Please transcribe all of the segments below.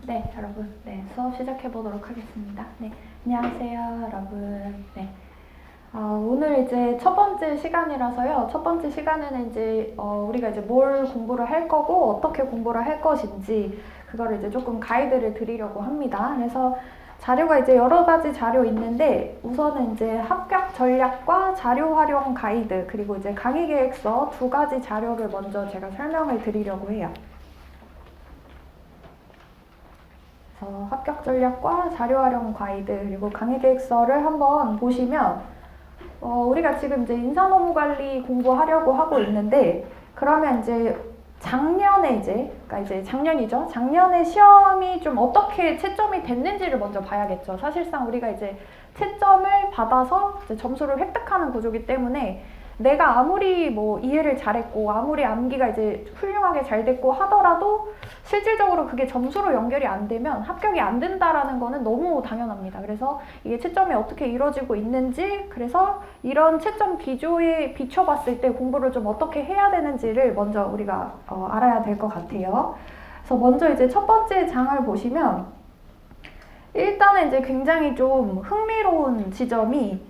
네, 여러분. 네, 수업 시작해 보도록 하겠습니다. 네, 안녕하세요, 여러분. 네. 오늘 이제 첫 번째 시간이라서요. 첫 번째 시간에는 이제 우리가 이제 뭘 공부를 할 거고 어떻게 공부를 할 것인지 그거를 이제 조금 가이드를 드리려고 합니다. 그래서 자료가 이제 여러 가지 자료 있는데 우선은 이제 합격 전략과 자료 활용 가이드 그리고 이제 강의 계획서 두 가지 자료를 먼저 제가 설명을 드리려고 해요. 합격 전략과 자료 활용 가이드 그리고 강의 계획서를 한번 보시면 우리가 지금 이제 인사노무관리 공부하려고 하고 있는데 그러면 이제 작년에 그러니까 이제 작년이죠. 작년에 시험이 좀 어떻게 채점이 됐는지를 먼저 봐야겠죠. 사실상 우리가 이제 채점을 받아서 이제 점수를 획득하는 구조이기 때문에 내가 아무리 뭐 이해를 잘했고 아무리 암기가 이제 훌륭하게 잘 됐고 하더라도 실질적으로 그게 점수로 연결이 안 되면 합격이 안 된다라는 거는 너무 당연합니다. 그래서 이게 채점이 어떻게 이루어지고 있는지 그래서 이런 채점 기조에 비춰봤을 때 공부를 좀 어떻게 해야 되는지를 먼저 우리가 알아야 될 것 같아요. 그래서 먼저 이제 첫 번째 장을 보시면 일단은 이제 굉장히 좀 흥미로운 지점이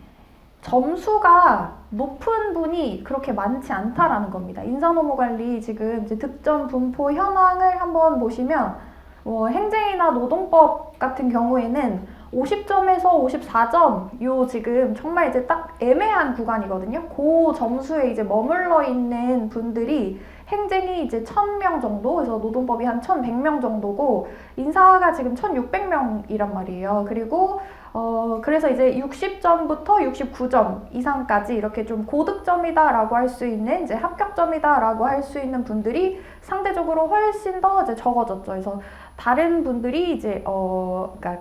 점수가 높은 분이 그렇게 많지 않다라는 겁니다. 인사노무관리 지금 이제 득점 분포 현황을 한번 보시면 행정이나 노동법 같은 경우에는 50점에서 54점 요 지금 정말 이제 딱 애매한 구간이거든요. 그 점수에 이제 머물러 있는 분들이 행정이 이제 1000명 정도, 그래서 노동법이 한 1100명 정도고 인사가 지금 1600명이란 말이에요. 그리고 그래서 이제 60점부터 69점 이상까지 이렇게 좀 고득점이다라고 할 수 있는 이제 합격점이다라고 할 수 있는 분들이 상대적으로 훨씬 더 이제 적어졌죠. 그래서 다른 분들이 이제 그러니까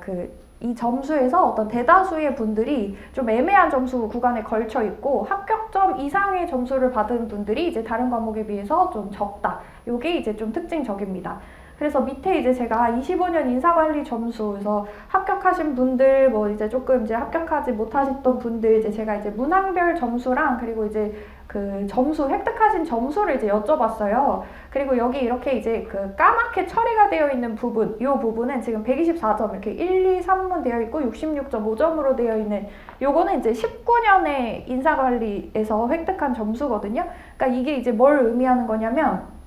이 점수에서 어떤 대다수의 분들이 좀 애매한 점수 구간에 걸쳐 있고 합격점 이상의 점수를 받은 분들이 이제 다른 과목에 비해서 좀 적다. 요게 이제 좀 특징적입니다. 그래서 밑에 이제 제가 25년 인사관리 점수, 그래서 합격하신 분들, 뭐 이제 조금 이제 합격하지 못하셨던 분들, 이제 제가 이제 문항별 점수랑 그리고 이제 그 점수, 획득하신 점수를 이제 여쭤봤어요. 그리고 여기 이렇게 이제 그 까맣게 처리가 되어 있는 부분, 이 부분은 지금 124점, 이렇게 1, 2, 3문 되어 있고 66.5점으로 되어 있는 요거는 이제 19년에 인사관리에서 획득한 점수거든요. 그러니까 이게 이제 뭘 의미하는 거냐면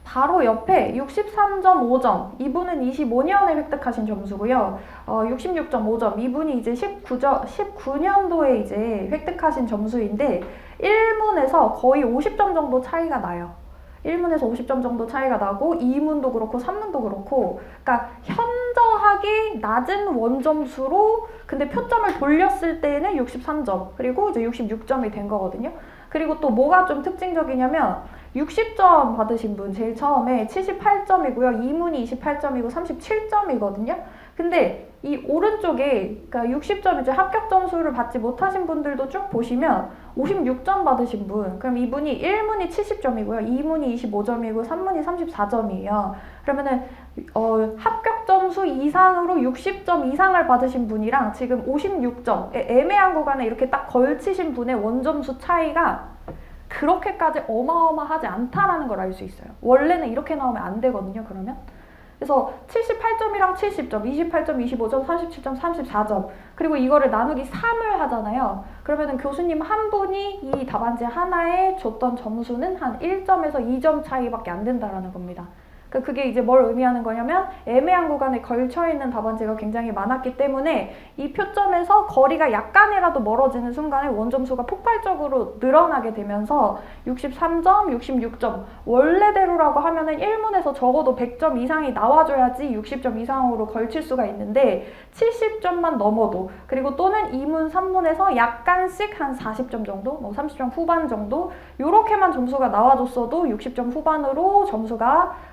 바로 옆에 63.5점, 이분은 25년에 획득하신 점수고요. 66.5점, 이분이 이제 19년도에 이제 획득하신 점수인데 1문에서 거의 50점 정도 차이가 나요. 1문에서 50점 정도 차이가 나고 2문도 그렇고 3문도 그렇고 그러니까 현저하게 낮은 원점수로 근데 표점을 돌렸을 때는 63점 그리고 이제 66점이 된 거거든요. 그리고 또 뭐가 좀 특징적이냐면 60점 받으신 분 제일 처음에 78점이고요. 2문이 28점이고 37점이거든요. 근데 이 오른쪽에 그러니까 60점 이제 합격 점수를 받지 못하신 분들도 쭉 보시면 56점 받으신 분 그럼 이분이 1문이 70점이고요. 2문이 25점이고 3문이 34점이에요. 그러면은 합격 점수 이상으로 60점 이상을 받으신 분이랑 지금 56점 애매한 구간에 이렇게 딱 걸치신 분의 원점수 차이가 그렇게까지 어마어마하지 않다라는 걸 알 수 있어요. 원래는 이렇게 나오면 안 되거든요. 그러면 그래서 78점이랑 70점, 28점, 25점, 37점, 34점 그리고 이거를 나누기 3을 하잖아요. 그러면은 교수님 한 분이 이 답안지 하나에 줬던 점수는 한 1점에서 2점 차이밖에 안 된다라는 겁니다. 그게 이제 뭘 의미하는 거냐면 애매한 구간에 걸쳐있는 답안지가 굉장히 많았기 때문에 이 표점에서 거리가 약간이라도 멀어지는 순간에 원점수가 폭발적으로 늘어나게 되면서 63점, 66점 원래대로라고 하면은 1문에서 적어도 100점 이상이 나와줘야지 60점 이상으로 걸칠 수가 있는데 70점만 넘어도 그리고 또는 2문, 3문에서 약간씩 한 40점 정도, 뭐 30점 후반 정도 요렇게만 점수가 나와줬어도 60점 후반으로 점수가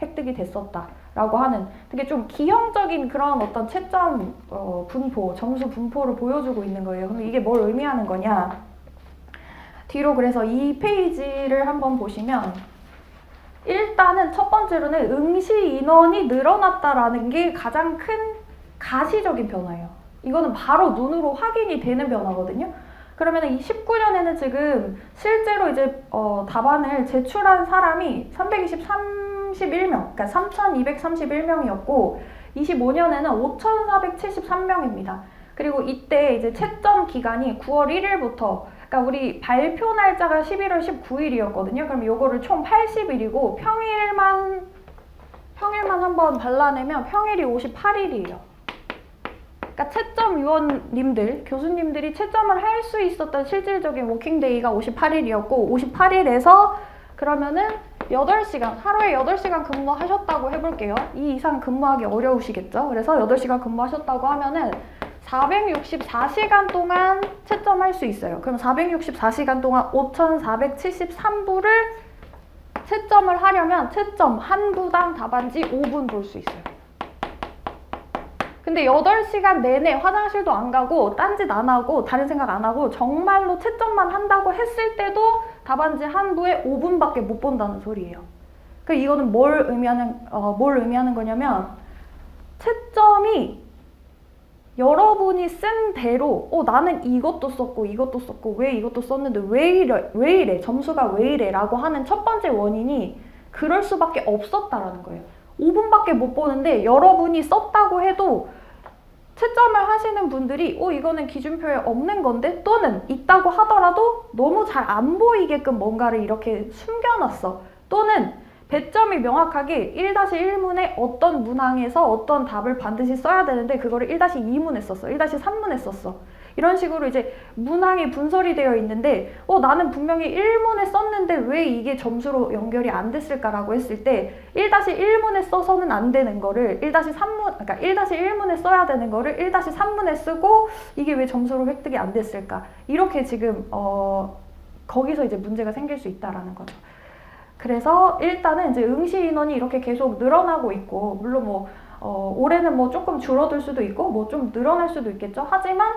획득이 됐었다라고 하는 되게 좀 기형적인 그런 어떤 채점 분포, 점수 분포를 보여주고 있는 거예요. 그럼 이게 뭘 의미하는 거냐? 뒤로 그래서 이 페이지를 한번 보시면 일단은 첫 번째로는 응시 인원이 늘어났다라는 게 가장 큰 가시적인 변화예요. 이거는 바로 눈으로 확인이 되는 변화거든요. 그러면 19년에는 지금 실제로 이제 답안을 제출한 사람이 323 331명, 그러니까 3,231명이었고 25년에는 5,473명입니다. 그리고 이때 이제 채점 기간이 9월 1일부터, 그러니까 우리 발표 날짜가 11월 19일이었거든요. 그럼 요거를 총 80일이고 평일만 한번 발라내면 평일이 58일이에요. 그러니까 채점위원님들, 교수님들이 채점을 할 수 있었던 실질적인 워킹데이가 58일이었고 58일에서 그러면은 8시간, 하루에 8시간 근무하셨다고 해볼게요. 이 이상 근무하기 어려우시겠죠? 그래서 8시간 근무하셨다고 하면은 464시간 동안 채점할 수 있어요. 그럼 464시간 동안 5,473부를 채점을 하려면 채점 한 부당 답안지 5분 볼 수 있어요. 근데 8시간 내내 화장실도 안 가고 딴짓 안 하고 다른 생각 안 하고 정말로 채점만 한다고 했을 때도 답안지 한 부에 5분밖에 못 본다는 소리예요. 그 이거는 뭘 의미하는 거냐면 채점이 여러분이 쓴 대로 나는 이것도 썼고 왜 이것도 썼는데 왜 이래 점수가 왜 이래 라고 하는 첫 번째 원인이 그럴 수밖에 없었다라는 거예요. 5분밖에 못 보는데 여러분이 썼다고 해도 채점을 하시는 분들이 이거는 기준표에 없는 건데 또는 있다고 하더라도 너무 잘 안 보이게끔 뭔가를 이렇게 숨겨놨어. 또는 배점이 명확하게 1-1문에 어떤 문항에서 어떤 답을 반드시 써야 되는데 그거를 1-2문에 썼어. 1-3문에 썼어. 이런 식으로 이제 문항이 분설이 되어 있는데 나는 분명히 1문에 썼는데 왜 이게 점수로 연결이 안 됐을까라고 했을 때 1-1문에 써서는 안 되는 거를 1-3문, 그러니까 1-1문에 써야 되는 거를 1-3문에 쓰고 이게 왜 점수로 획득이 안 됐을까? 이렇게 지금 거기서 이제 문제가 생길 수 있다라는 거죠. 그래서 일단은 이제 응시 인원이 이렇게 계속 늘어나고 있고 물론 올해는 조금 줄어들 수도 있고 좀 늘어날 수도 있겠죠. 하지만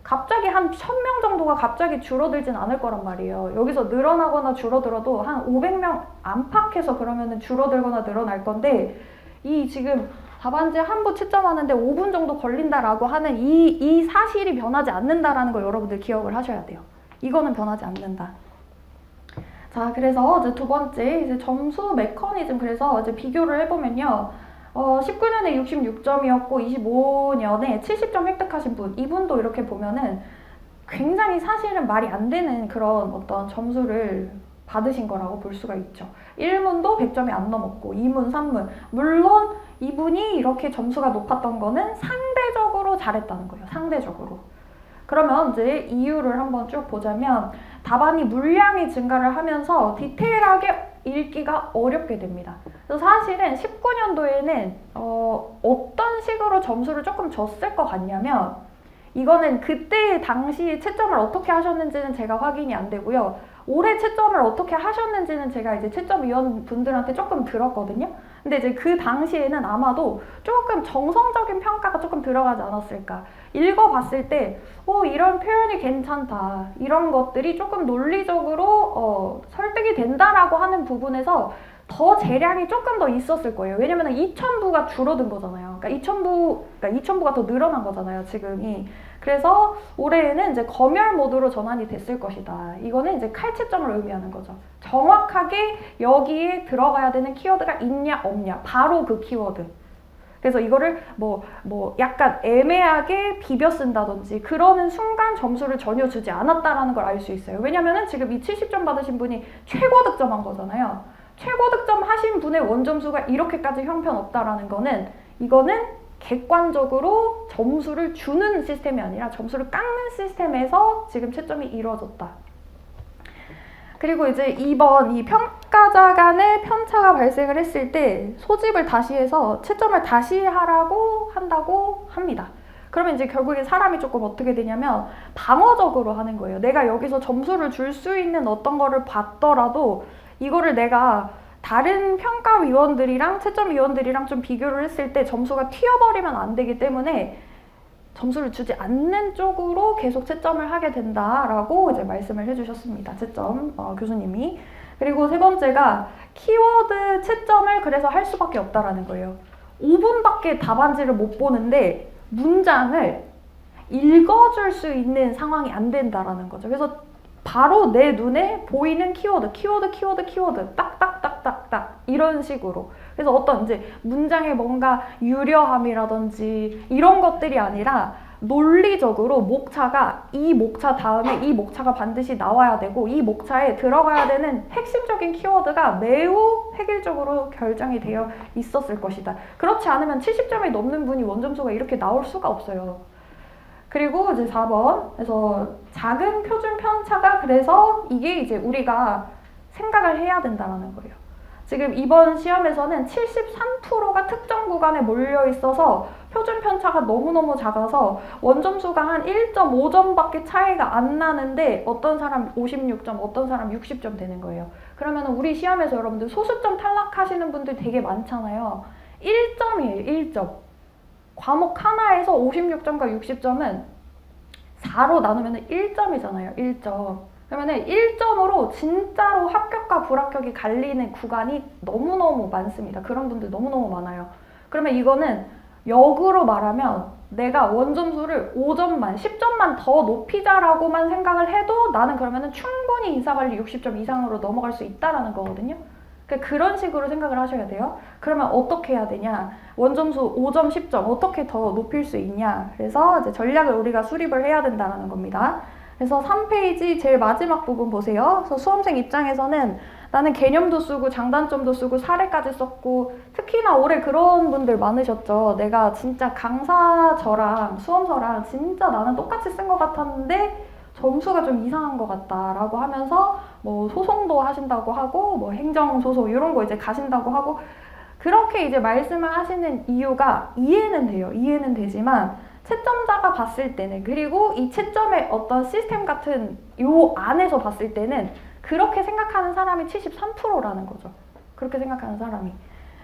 갑자기 한 1,000명 정도가 갑자기 줄어들진 않을 거란 말이에요. 여기서 늘어나거나 줄어들어도 한 500명 안팎에서 그러면은 줄어들거나 늘어날 건데 이 지금 답안지 한 부 채점하는데 5분 정도 걸린다라고 하는 이 사실이 변하지 않는다라는 거 여러분들 기억을 하셔야 돼요. 이거는 변하지 않는다. 자, 그래서 이제 두 번째 이제 점수 메커니즘, 그래서 이제 비교를 해보면요. 19년에 66점이었고 25년에 70점 획득하신 분, 이분도 이렇게 보면은 굉장히 사실은 말이 안 되는 그런 어떤 점수를 받으신 거라고 볼 수가 있죠. 1문도 100점이 안 넘었고 2문, 3문, 물론 이분이 이렇게 점수가 높았던 거는 상대적으로 잘했다는 거예요. 상대적으로. 그러면 이제 이유를 한번 쭉 보자면 답안이 물량이 증가를 하면서 디테일하게 읽기가 어렵게 됩니다. 그래서 사실은 19년도에는 어떤 식으로 점수를 조금 줬을 것 같냐면 이거는 그때 당시 채점을 어떻게 하셨는지는 제가 확인이 안 되고요. 올해 채점을 어떻게 하셨는지는 제가 이제 채점위원분들한테 조금 들었거든요. 근데 이제 그 당시에는 아마도 조금 정성적인 평가가 조금 들어가지 않았을까. 읽어봤을 때 이런 표현이 괜찮다. 이런 것들이 조금 논리적으로 설득이 된다라고 하는 부분에서 더 재량이 조금 더 있었을 거예요. 왜냐면 2,000부가 줄어든 거잖아요. 그러니까 2,000부가 더 늘어난 거잖아요, 지금이. 그래서 올해에는 이제 검열 모드로 전환이 됐을 것이다. 이거는 이제 칼채점을 의미하는 거죠. 정확하게 여기에 들어가야 되는 키워드가 있냐 없냐, 바로 그 키워드. 그래서 이거를 약간 애매하게 비벼 쓴다든지 그러는 순간 점수를 전혀 주지 않았다라는 걸 알 수 있어요. 왜냐면은 지금 이 70점 받으신 분이 최고 득점한 거잖아요. 최고 득점 하신 분의 원점수가 이렇게까지 형편없다라는 거는 이거는 객관적으로 점수를 주는 시스템이 아니라 점수를 깎는 시스템에서 지금 채점이 이루어졌다. 그리고 이제 이번 이 평가자 간의 편차가 발생을 했을 때 소집을 다시 해서 채점을 다시 한다고 합니다. 그러면 이제 결국에 사람이 조금 어떻게 되냐면 방어적으로 하는 거예요. 내가 여기서 점수를 줄 수 있는 어떤 거를 봤더라도 이거를 내가 다른 평가위원들이랑 채점위원들이랑 좀 비교를 했을 때 점수가 튀어버리면 안 되기 때문에 점수를 주지 않는 쪽으로 계속 채점을 하게 된다라고 이제 말씀을 해주셨습니다. 채점 교수님이. 그리고 세 번째가 키워드 채점을 그래서 할 수밖에 없다라는 거예요. 5분밖에 답안지를 못 보는데 문장을 읽어줄 수 있는 상황이 안 된다라는 거죠. 그래서 바로 내 눈에 보이는 키워드 딱딱딱딱딱 이런 식으로. 그래서 어떤 이제 문장의 뭔가 유려함이라든지 이런 것들이 아니라 논리적으로 목차가 이 목차 다음에 이 목차가 반드시 나와야 되고 이 목차에 들어가야 되는 핵심적인 키워드가 매우 획일적으로 결정이 되어 있었을 것이다. 그렇지 않으면 70점이 넘는 분이 원점수가 이렇게 나올 수가 없어요. 그리고 이제 4번, 그래서 작은 표준 편차가, 그래서 이게 이제 우리가 생각을 해야 된다는 거예요. 지금 이번 시험에서는 73%가 특정 구간에 몰려 있어서 표준 편차가 너무너무 작아서 원점수가 한 1.5점밖에 차이가 안 나는데 어떤 사람 56점, 어떤 사람 60점 되는 거예요. 그러면 우리 시험에서 여러분들 소수점 탈락하시는 분들 되게 많잖아요. 1점이에요, 1점. 과목 하나에서 56점과 60점은 4로 나누면 1점이잖아요, 1점. 그러면 1점으로 진짜로 합격과 불합격이 갈리는 구간이 너무너무 많습니다. 그런 분들 너무너무 많아요. 그러면 이거는 역으로 말하면 내가 원점수를 5점만, 10점만 더 높이자라고만 생각을 해도 나는 그러면 충분히 인사관리 60점 이상으로 넘어갈 수 있다라는 거거든요. 그런 식으로 생각을 하셔야 돼요. 그러면 어떻게 해야 되냐? 원점수 5점, 10점 어떻게 더 높일 수 있냐? 그래서 이제 전략을 우리가 수립을 해야 된다는 겁니다. 그래서 3페이지 제일 마지막 부분 보세요. 그래서 수험생 입장에서는 나는 개념도 쓰고 장단점도 쓰고 사례까지 썼고, 특히나 올해 그런 분들 많으셨죠. 내가 진짜 강사저랑 수험서랑 진짜 나는 똑같이 쓴 것 같았는데 점수가 좀 이상한 것 같다라고 하면서 뭐 소송도 하신다고 하고 뭐 행정소송 이런 거 이제 가신다고 하고, 그렇게 이제 말씀을 하시는 이유가 이해는 돼요. 이해는 되지만 채점자가 봤을 때는, 그리고 이 채점의 어떤 시스템 같은 요 안에서 봤을 때는 그렇게 생각하는 사람이 73%라는 거죠. 그렇게 생각하는 사람이.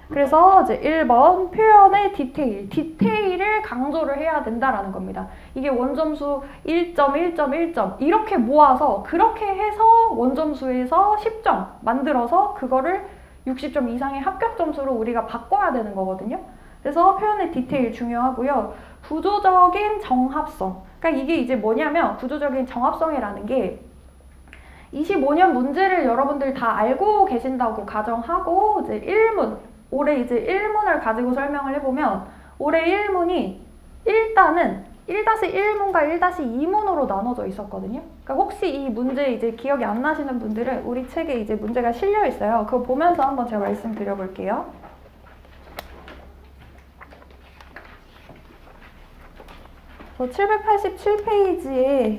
그래서 이제 1번 표현의 디테일을 강조를 해야 된다라는 겁니다. 이게 원점수 1점, 1점, 1점 이렇게 모아서 그렇게 해서 원점수에서 10점 만들어서 그거를 60점 이상의 합격 점수로 우리가 바꿔야 되는 거거든요. 그래서 표현의 디테일 중요하고요. 구조적인 정합성. 그러니까 이게 이제 뭐냐면, 구조적인 정합성이라는 게 25년 문제를 여러분들 다 알고 계신다고 가정하고, 이제 1문, 올해 이제 1문을 가지고 설명을 해보면, 올해 1문이 일단은 1-1문과 1-2문으로 나눠져 있었거든요. 그러니까 혹시 이 문제 이제 기억이 안 나시는 분들은 우리 책에 이제 문제가 실려 있어요. 그거 보면서 한번 제가 말씀드려볼게요. 787페이지에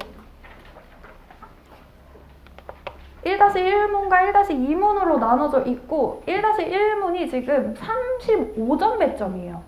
1-1문과 1-2문으로 나눠져 있고, 1-1문이 지금 35점 배점이에요.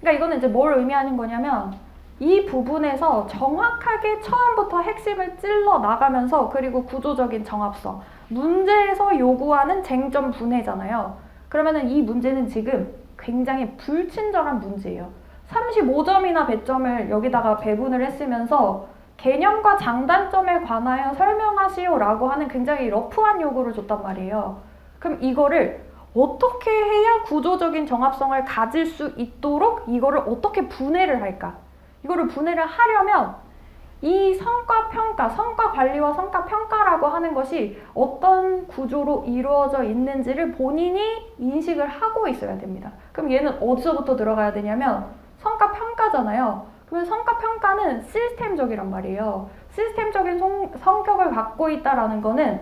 그러니까 이거는 이제 뭘 의미하는 거냐면, 이 부분에서 정확하게 처음부터 핵심을 찔러 나가면서, 그리고 구조적인 정합성, 문제에서 요구하는 쟁점 분해잖아요. 그러면은 이 문제는 지금 굉장히 불친절한 문제예요. 35점이나 배점을 여기다가 배분을 했으면서 개념과 장단점에 관하여 설명하시오 라고 하는 굉장히 러프한 요구를 줬단 말이에요. 그럼 이거를 어떻게 해야 구조적인 정합성을 가질 수 있도록 이거를 어떻게 분해를 할까? 이거를 분해를 하려면 이 성과평가, 성과관리와 성과평가라고 하는 것이 어떤 구조로 이루어져 있는지를 본인이 인식을 하고 있어야 됩니다. 그럼 얘는 어디서부터 들어가야 되냐면 성과평가잖아요. 그러면 성과평가는 시스템적이란 말이에요. 시스템적인 성격을 갖고 있다라는 거는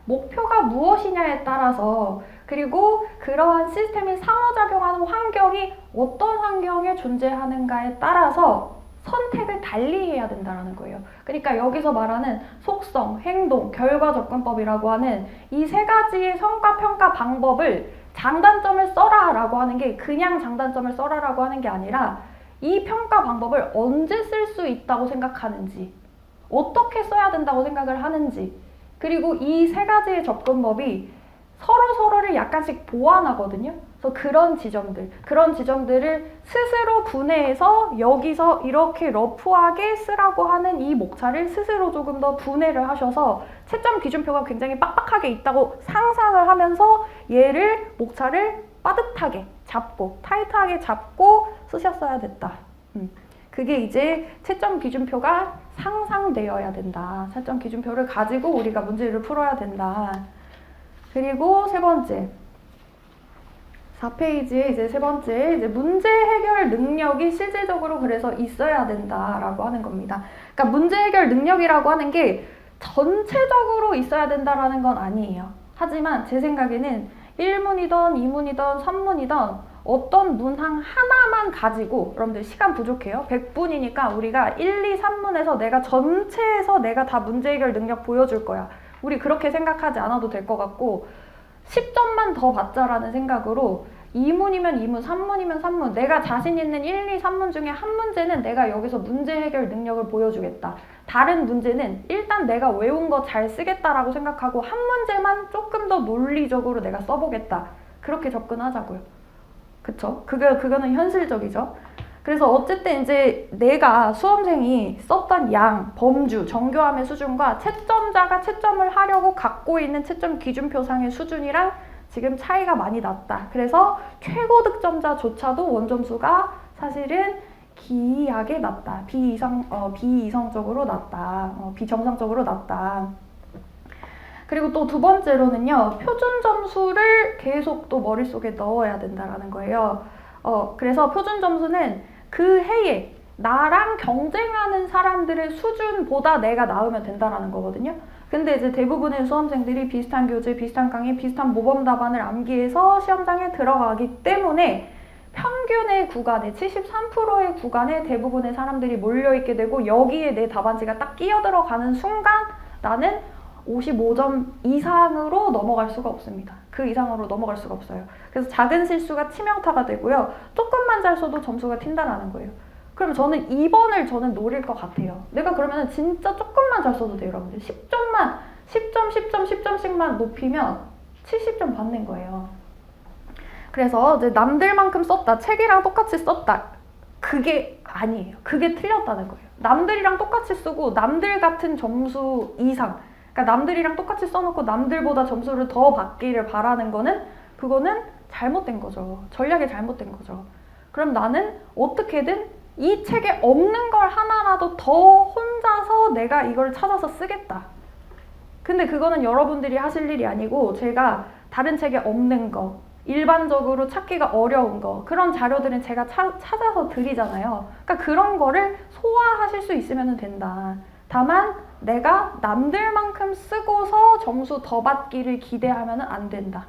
목표가 무엇이냐에 따라서, 그리고 그러한 시스템이 상호작용하는 환경이 어떤 환경에 존재하는가에 따라서 선택을 달리 해야 된다는 거예요. 그러니까 여기서 말하는 속성, 행동, 결과 접근법이라고 하는 이 세 가지의 성과평가 방법을 장단점을 써라 라고 하는 게 그냥 장단점을 써라 라고 하는 게 아니라, 이 평가 방법을 언제 쓸 수 있다고 생각하는지, 어떻게 써야 된다고 생각을 하는지, 그리고 이 세 가지의 접근법이 서로를 약간씩 보완하거든요. 그래서 그런 지점들을 스스로 분해해서 여기서 이렇게 러프하게 쓰라고 하는 이 목차를 스스로 조금 더 분해를 하셔서 채점 기준표가 굉장히 빡빡하게 있다고 상상을 하면서 얘를 목차를 빠듯하게 잡고 타이트하게 잡고 쓰셨어야 됐다. 그게 이제 채점 기준표가 상상되어야 된다. 채점 기준표를 가지고 우리가 문제를 풀어야 된다. 그리고 세 번째, 4페이지에 이제 세 번째, 이제 문제 해결 능력이 실질적으로 그래서 있어야 된다라고 하는 겁니다. 그러니까 문제 해결 능력이라고 하는 게 전체적으로 있어야 된다라는 건 아니에요. 하지만 제 생각에는 1문이든 2문이든 3문이든 어떤 문항 하나만 가지고, 여러분들 시간 부족해요. 100분이니까 우리가 1, 2, 3문에서 내가 전체에서 내가 다 문제 해결 능력 보여줄 거야. 우리 그렇게 생각하지 않아도 될 것 같고 10점만 더 받자라는 생각으로 2문이면 2문, 3문이면 3문, 내가 자신 있는 1, 2, 3문 중에 한 문제는 내가 여기서 문제 해결 능력을 보여주겠다. 다른 문제는 일단 내가 외운 거 잘 쓰겠다라고 생각하고 한 문제만 조금 더 논리적으로 내가 써보겠다. 그렇게 접근하자고요. 그쵸? 그거는 현실적이죠. 그래서 어쨌든 이제 내가 수험생이 썼던 양, 범주, 정교함의 수준과 채점자가 채점을 하려고 갖고 있는 채점 기준표상의 수준이랑 지금 차이가 많이 났다. 그래서 최고 득점자조차도 원점수가 사실은 기이하게 낮다. 비이성적으로 낮다. 비정상적으로 낮다. 그리고 또 두 번째로는요, 표준 점수를 계속 또 머릿속에 넣어야 된다라는 거예요. 그래서 표준 점수는 그 해에 나랑 경쟁하는 사람들의 수준보다 내가 나으면 된다라는 거거든요. 근데 이제 대부분의 수험생들이 비슷한 교재, 비슷한 강의, 비슷한 모범 답안을 암기해서 시험장에 들어가기 때문에 평균의 구간에 73%의 구간에 대부분의 사람들이 몰려있게 되고 여기에 내 답안지가 딱 끼어들어가는 순간 나는 55점 이상으로 넘어갈 수가 없습니다. 그 이상으로 넘어갈 수가 없어요. 그래서 작은 실수가 치명타가 되고요. 조금만 잘 써도 점수가 튄다라는 거예요. 그럼 저는 2번을 저는 노릴 것 같아요. 내가 그러면 진짜 조금만 잘 써도 돼요, 여러분들. 10점만, 10점, 10점, 10점씩만 높이면 70점 받는 거예요. 그래서 이제 남들만큼 썼다, 책이랑 똑같이 썼다. 그게 아니에요. 그게 틀렸다는 거예요. 남들이랑 똑같이 쓰고 남들 같은 점수 이상, 그러니까 남들이랑 똑같이 써놓고 남들보다 점수를 더 받기를 바라는 거는 그거는 잘못된 거죠. 전략이 잘못된 거죠. 그럼 나는 어떻게든 이 책에 없는 걸 하나라도 더 혼자서 내가 이걸 찾아서 쓰겠다. 근데 그거는 여러분들이 하실 일이 아니고 제가 다른 책에 없는 거, 일반적으로 찾기가 어려운 거, 그런 자료들은 제가 찾아서 드리잖아요. 그러니까 그런 거를 소화하실 수 있으면 된다. 다만 내가 남들만큼 쓰고서 점수 더 받기를 기대하면 안 된다.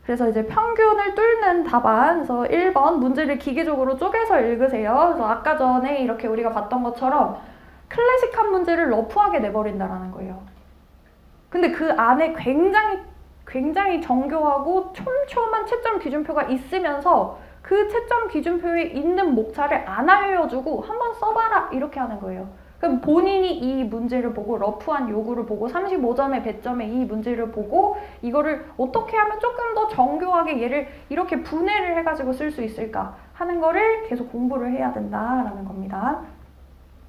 그래서 이제 평균을 뚫는 답안, 그래서 1번 문제를 기계적으로 쪼개서 읽으세요. 그래서 아까 전에 이렇게 우리가 봤던 것처럼 클래식한 문제를 러프하게 내버린다라는 거예요. 근데 그 안에 굉장히 정교하고 촘촘한 채점 기준표가 있으면서 그 채점 기준표에 있는 목차를 안 알려주고 한번 써봐라 이렇게 하는 거예요. 그럼 본인이 이 문제를 보고 러프한 요구를 보고 35점의 배점의 이 문제를 보고 이거를 어떻게 하면 조금 더 정교하게 얘를 이렇게 분해를 해가지고 쓸 수 있을까 하는 거를 계속 공부를 해야 된다라는 겁니다.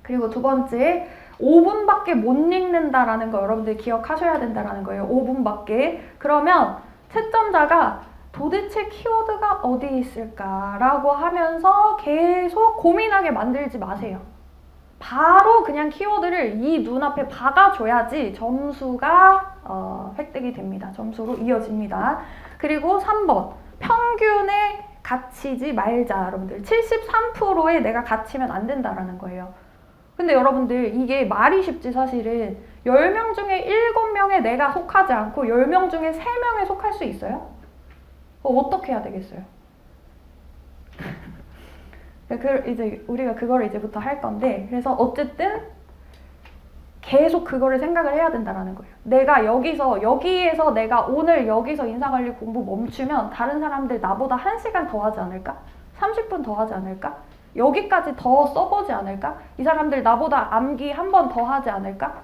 그리고 두 번째, 5분밖에 못 읽는다라는 거 여러분들 기억하셔야 된다라는 거예요. 5분밖에. 그러면 채점자가 도대체 키워드가 어디 있을까라고 하면서 계속 고민하게 만들지 마세요. 바로 그냥 키워드를 이 눈앞에 박아줘야지 점수가 획득이 됩니다. 점수로 이어집니다. 그리고 3번, 평균에 갇히지 말자. 여러분들 73%에 내가 갇히면 안 된다라는 거예요. 근데 여러분들 이게 말이 쉽지 사실은 10명 중에 7명에 내가 속하지 않고 10명 중에 3명에 속할 수 있어요? 어떻게 해야 되겠어요? 이제 우리가 그거를 이제부터 할 건데, 그래서 어쨌든 계속 그거를 생각을 해야 된다는 거예요. 내가 여기에서 내가 오늘 여기서 인사관리 공부 멈추면 다른 사람들 나보다 1시간 더 하지 않을까? 30분 더 하지 않을까? 여기까지 더 써보지 않을까? 이 사람들 나보다 암기 한 번 더 하지 않을까?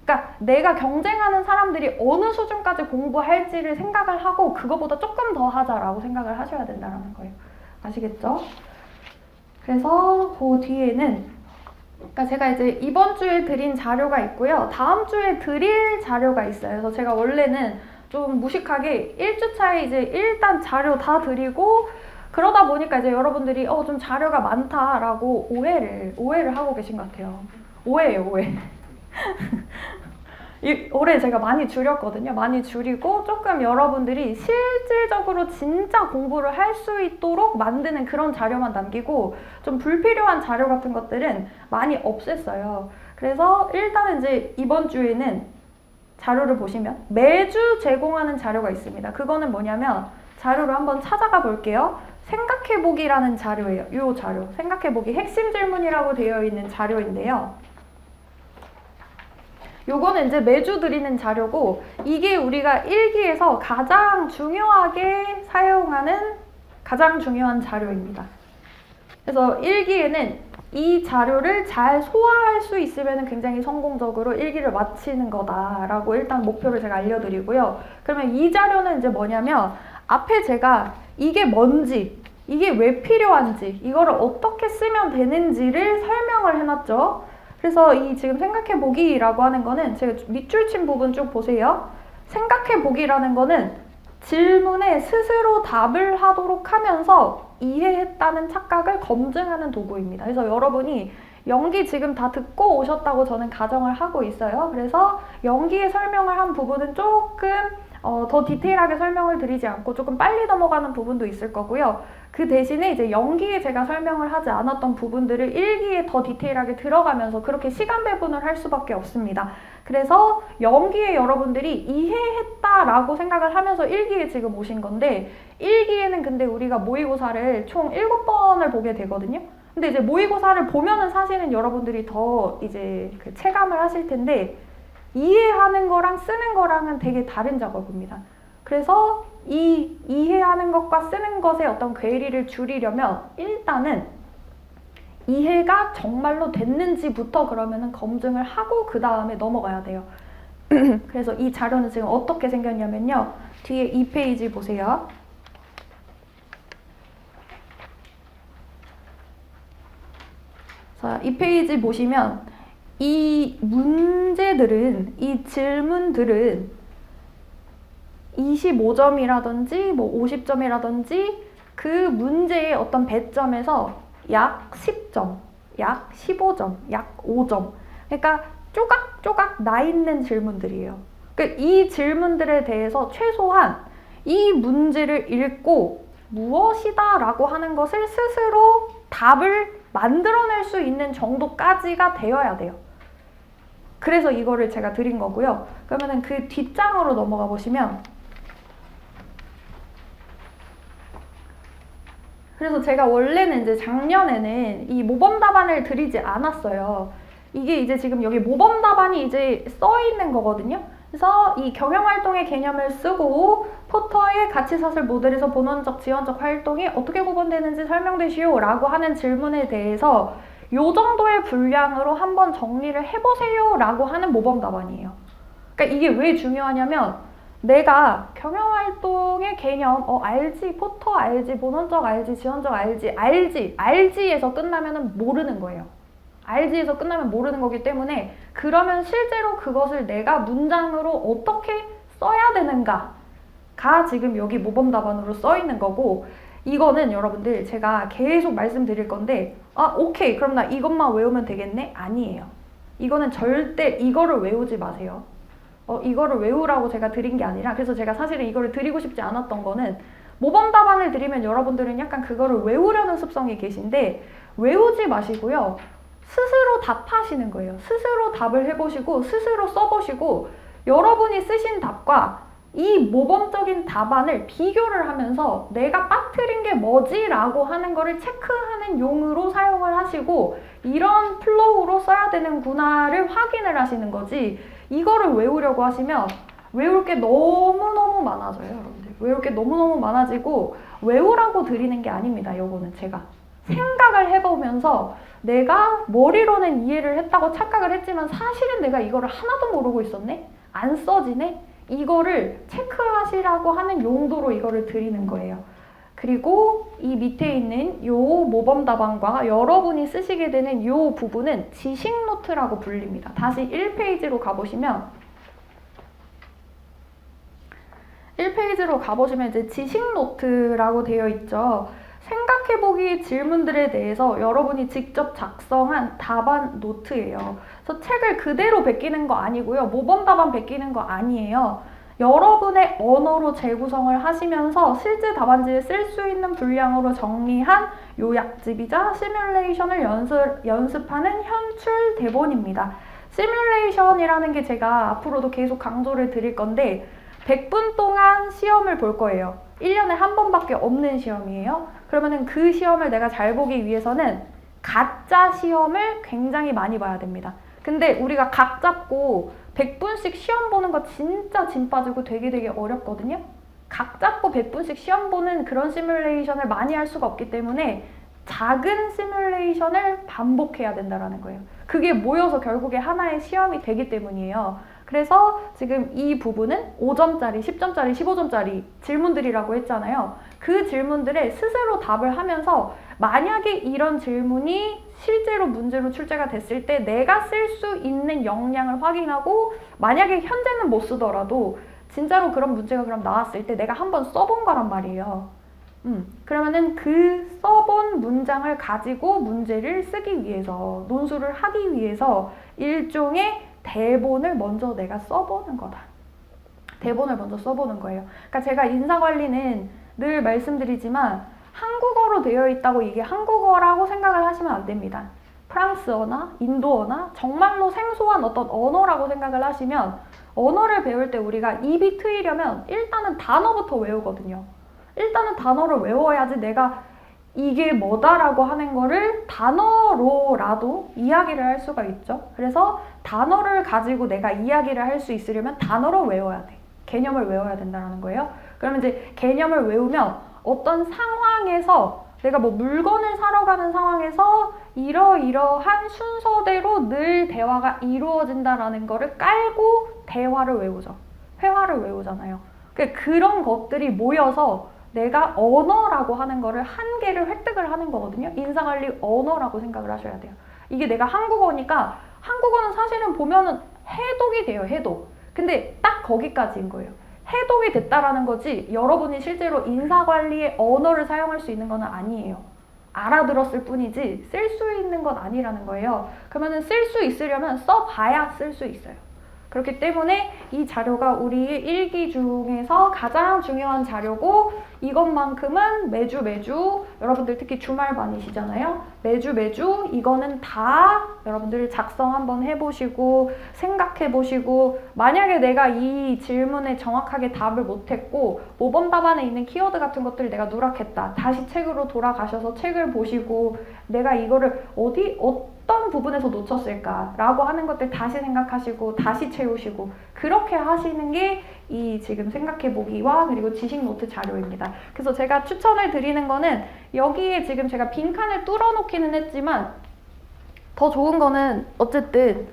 그러니까 내가 경쟁하는 사람들이 어느 수준까지 공부할지를 생각을 하고 그거보다 조금 더 하자라고 생각을 하셔야 된다는 거예요. 아시겠죠? 그래서 그 뒤에는 그러니까 제가 이제 이번 주에 드린 자료가 있고요. 다음 주에 드릴 자료가 있어요. 그래서 제가 원래는 좀 무식하게 1주차에 이제 일단 자료 다 드리고 그러다 보니까 이제 여러분들이 좀 자료가 많다라고 오해를 하고 계신 것 같아요. 오해예요, 오해. 올해 제가 많이 줄였거든요. 많이 줄이고 조금 여러분들이 실질적으로 진짜 공부를 할 수 있도록 만드는 그런 자료만 남기고 좀 불필요한 자료 같은 것들은 많이 없앴어요. 그래서 일단은 이제 이번 주에는 자료를 보시면 매주 제공하는 자료가 있습니다. 그거는 뭐냐면 자료를 한번 찾아가 볼게요. 생각해보기라는 자료예요. 이 자료. 생각해보기 핵심 질문이라고 되어 있는 자료인데요. 요거는 이제 매주 드리는 자료고 이게 우리가 일기에서 가장 중요하게 사용하는 가장 중요한 자료입니다. 그래서 일기에는 이 자료를 잘 소화할 수 있으면 굉장히 성공적으로 일기를 마치는 거다라고 일단 목표를 제가 알려드리고요. 그러면 이 자료는 이제 뭐냐면 앞에 제가 이게 뭔지, 이게 왜 필요한지, 이거를 어떻게 쓰면 되는지를 설명을 해놨죠. 그래서 이 지금 생각해보기라고 하는 거는 제가 밑줄 친 부분 쭉 보세요. 생각해보기라는 거는 질문에 스스로 답을 하도록 하면서 이해했다는 착각을 검증하는 도구입니다. 그래서 여러분이 연기 지금 다 듣고 오셨다고 저는 가정을 하고 있어요. 그래서 연기의 설명을 한 부분은 조금 더 디테일하게 설명을 드리지 않고 조금 빨리 넘어가는 부분도 있을 거고요. 그 대신에 이제 연기에 제가 설명을 하지 않았던 부분들을 일기에 더 디테일하게 들어가면서 그렇게 시간 배분을 할 수밖에 없습니다. 그래서 연기에 여러분들이 이해했다라고 생각을 하면서 일기에 지금 오신 건데 일기에는 근데 우리가 모의고사를 총 7번을 보게 되거든요. 근데 이제 모의고사를 보면은 사실은 여러분들이 더 이제 그 체감을 하실 텐데 이해하는 거랑 쓰는 거랑은 되게 다른 작업입니다. 그래서 이 이해하는 것과 쓰는 것의 어떤 괴리를 줄이려면 일단은 이해가 정말로 됐는지부터 그러면은 검증을 하고 그 다음에 넘어가야 돼요. 그래서 이 자료는 지금 어떻게 생겼냐면요. 뒤에 2페이지 보세요. 자, 2페이지 보시면 이 문제들은, 이 질문들은 25점이라든지 뭐 50점이라든지 그 문제의 어떤 배점에서 약 10점, 약 15점, 약 5점. 그러니까 쪼각쪼각 나 있는 질문들이에요. 그러니까 이 질문들에 대해서 최소한 이 문제를 읽고 무엇이다 라고 하는 것을 스스로 답을 만들어낼 수 있는 정도까지가 되어야 돼요. 그래서 이거를 제가 드린 거고요. 그러면은 그 뒷장으로 넘어가 보시면 그래서 제가 원래는 이제 작년에는 이 모범 답안을 드리지 않았어요. 이게 이제 지금 여기 모범 답안이 이제 써 있는 거거든요. 그래서 이 경영활동의 개념을 쓰고 포터의 가치사슬 모델에서 본원적, 지원적 활동이 어떻게 구분되는지 설명되시오 라고 하는 질문에 대해서 요 정도의 분량으로 한번 정리를 해보세요 라고 하는 모범 답안이에요. 그러니까 이게 왜 중요하냐면 내가 경영활동의 개념 알지, 포터 알지, 본원적 알지, 지원적 알지, 알지에서 끝나면 모르는 거예요. 알지에서 끝나면 모르는 거기 때문에 그러면 실제로 그것을 내가 문장으로 어떻게 써야 되는가가 지금 여기 모범 답안으로 써 있는 거고 이거는 여러분들 제가 계속 말씀드릴 건데 오케이 그럼 나 이것만 외우면 되겠네? 아니에요. 이거는 절대 이거를 외우지 마세요. 이거를 외우라고 제가 드린 게 아니라 그래서 제가 사실은 이거를 드리고 싶지 않았던 거는 모범 답안을 드리면 여러분들은 약간 그거를 외우려는 습성이 계신데 외우지 마시고요. 스스로 답하시는 거예요. 스스로 답을 해보시고 스스로 써보시고 여러분이 쓰신 답과 이 모범적인 답안을 비교를 하면서 내가 빠뜨린 게 뭐지? 라고 하는 거를 체크하는 용으로 사용을 하시고 이런 플로우로 써야 되는구나를 확인을 하시는 거지 이거를 외우려고 하시면 외울 게 너무너무 많아져요. 여러분들. 외울 게 너무너무 많아지고 외우라고 드리는 게 아닙니다. 요거는 제가 생각을 해보면서 내가 머리로는 이해를 했다고 착각을 했지만 사실은 내가 이거를 하나도 모르고 있었네? 안 써지네? 이거를 체크하시라고 하는 용도로 이거를 드리는 거예요. 그리고 이 밑에 있는 요 모범 답안과 여러분이 쓰시게 되는 요 부분은 지식 노트라고 불립니다. 다시 1페이지로 가보시면 1페이지로 가보시면 이제 지식 노트라고 되어 있죠. 생각해보기 질문들에 대해서 여러분이 직접 작성한 답안 노트예요. 그래서 책을 그대로 베끼는 거 아니고요. 모범 답안 베끼는 거 아니에요. 여러분의 언어로 재구성을 하시면서 실제 답안지에 쓸 수 있는 분량으로 정리한 요약집이자 시뮬레이션을 연습하는 현출 대본입니다. 시뮬레이션이라는 게 제가 앞으로도 계속 강조를 드릴 건데 100분 동안 시험을 볼 거예요. 1년에 한 번밖에 없는 시험이에요. 그러면은 그 시험을 내가 잘 보기 위해서는 가짜 시험을 굉장히 많이 봐야 됩니다. 근데 우리가 각 잡고 100분씩 시험 보는 거 진짜 진 빠지고 되게 어렵거든요. 각 잡고 100분씩 시험 보는 그런 시뮬레이션을 많이 할 수가 없기 때문에 작은 시뮬레이션을 반복해야 된다는 거예요. 그게 모여서 결국에 하나의 시험이 되기 때문이에요. 그래서 지금 이 부분은 5점짜리, 10점짜리, 15점짜리 질문들이라고 했잖아요. 그 질문들에 스스로 답을 하면서 만약에 이런 질문이 실제로 문제로 출제가 됐을 때 내가 쓸 수 있는 역량을 확인하고 만약에 현재는 못 쓰더라도 진짜로 그런 문제가 그럼 나왔을 때 내가 한번 써본 거란 말이에요. 그러면은 그 써본 문장을 가지고 문제를 쓰기 위해서, 논술을 하기 위해서 일종의 대본을 먼저 내가 써보는 거다. 대본을 먼저 써보는 거예요. 그러니까 제가 인사관리는 늘 말씀드리지만 한국어로 되어 있다고 이게 한국어라고 생각을 하시면 안 됩니다. 프랑스어나 인도어나 정말로 생소한 어떤 언어라고 생각을 하시면 언어를 배울 때 우리가 입이 트이려면 일단은 단어부터 외우거든요. 일단은 단어를 외워야지 내가 이게 뭐다라고 하는 거를 단어로라도 이야기를 할 수가 있죠. 그래서 단어를 가지고 내가 이야기를 할 수 있으려면 단어로 외워야 돼. 개념을 외워야 된다는 거예요. 그러면 이제 개념을 외우면 어떤 상황에서 내가 뭐 물건을 사러 가는 상황에서 이러이러한 순서대로 늘 대화가 이루어진다라는 거를 깔고 대화를 외우죠. 회화를 외우잖아요. 그런 것들이 모여서 내가 언어라고 하는 거를 한 개를 획득을 하는 거거든요. 인사관리 언어라고 생각을 하셔야 돼요. 이게 내가 한국어니까 한국어는 사실은 보면은 해독이 돼요. 해독. 근데 딱 거기까지인 거예요. 해독이 됐다라는 거지 여러분이 실제로 인사관리의 언어를 사용할 수 있는 건 아니에요. 알아들었을 뿐이지 쓸 수 있는 건 아니라는 거예요. 그러면은 쓸 수 있으려면 써봐야 쓸 수 있어요. 그렇기 때문에 이 자료가 우리 일기 중에서 가장 중요한 자료고 이것만큼은 매주 여러분들 특히 주말반이시잖아요. 매주 이거는 다 여러분들 작성 한번 해보시고 생각해보시고 만약에 내가 이 질문에 정확하게 답을 못했고 모범 답안에 있는 키워드 같은 것들 내가 누락했다. 다시 책으로 돌아가셔서 책을 보시고 내가 이거를 어떤 부분에서 놓쳤을까라고 하는 것들 다시 생각하시고 다시 채우시고 그렇게 하시는 게 이 지금 생각해보기와 그리고 지식 노트 자료입니다. 그래서 제가 추천을 드리는 거는 여기에 지금 제가 빈칸을 뚫어놓기는 했지만 더 좋은 거는 어쨌든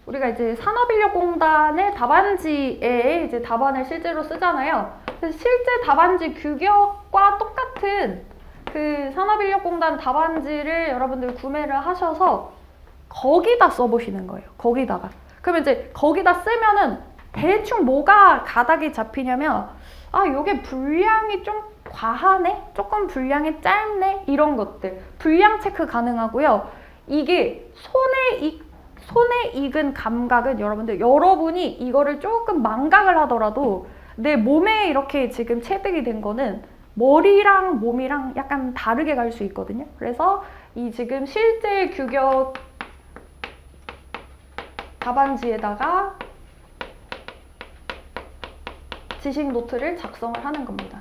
우리가 이제 산업인력공단의 답안지에 이제 답안을 실제로 쓰잖아요. 그래서 실제 답안지 규격과 똑같은 그 산업인력공단 답안지를 여러분들 구매를 하셔서 거기다 써보시는 거예요. 거기다가. 그러면 이제 거기다 쓰면은 대충 뭐가 가닥이 잡히냐면 아, 요게 분량이 좀 과하네? 조금 분량이 짧네? 이런 것들. 분량 체크 가능하고요. 이게 손에 익은 감각은 여러분이 이거를 조금 망각을 하더라도 내 몸에 이렇게 지금 체득이 된 거는 머리랑 몸이랑 약간 다르게 갈 수 있거든요. 그래서 이 지금 실제 규격 답안지에다가 지식 노트를 작성을 하는 겁니다.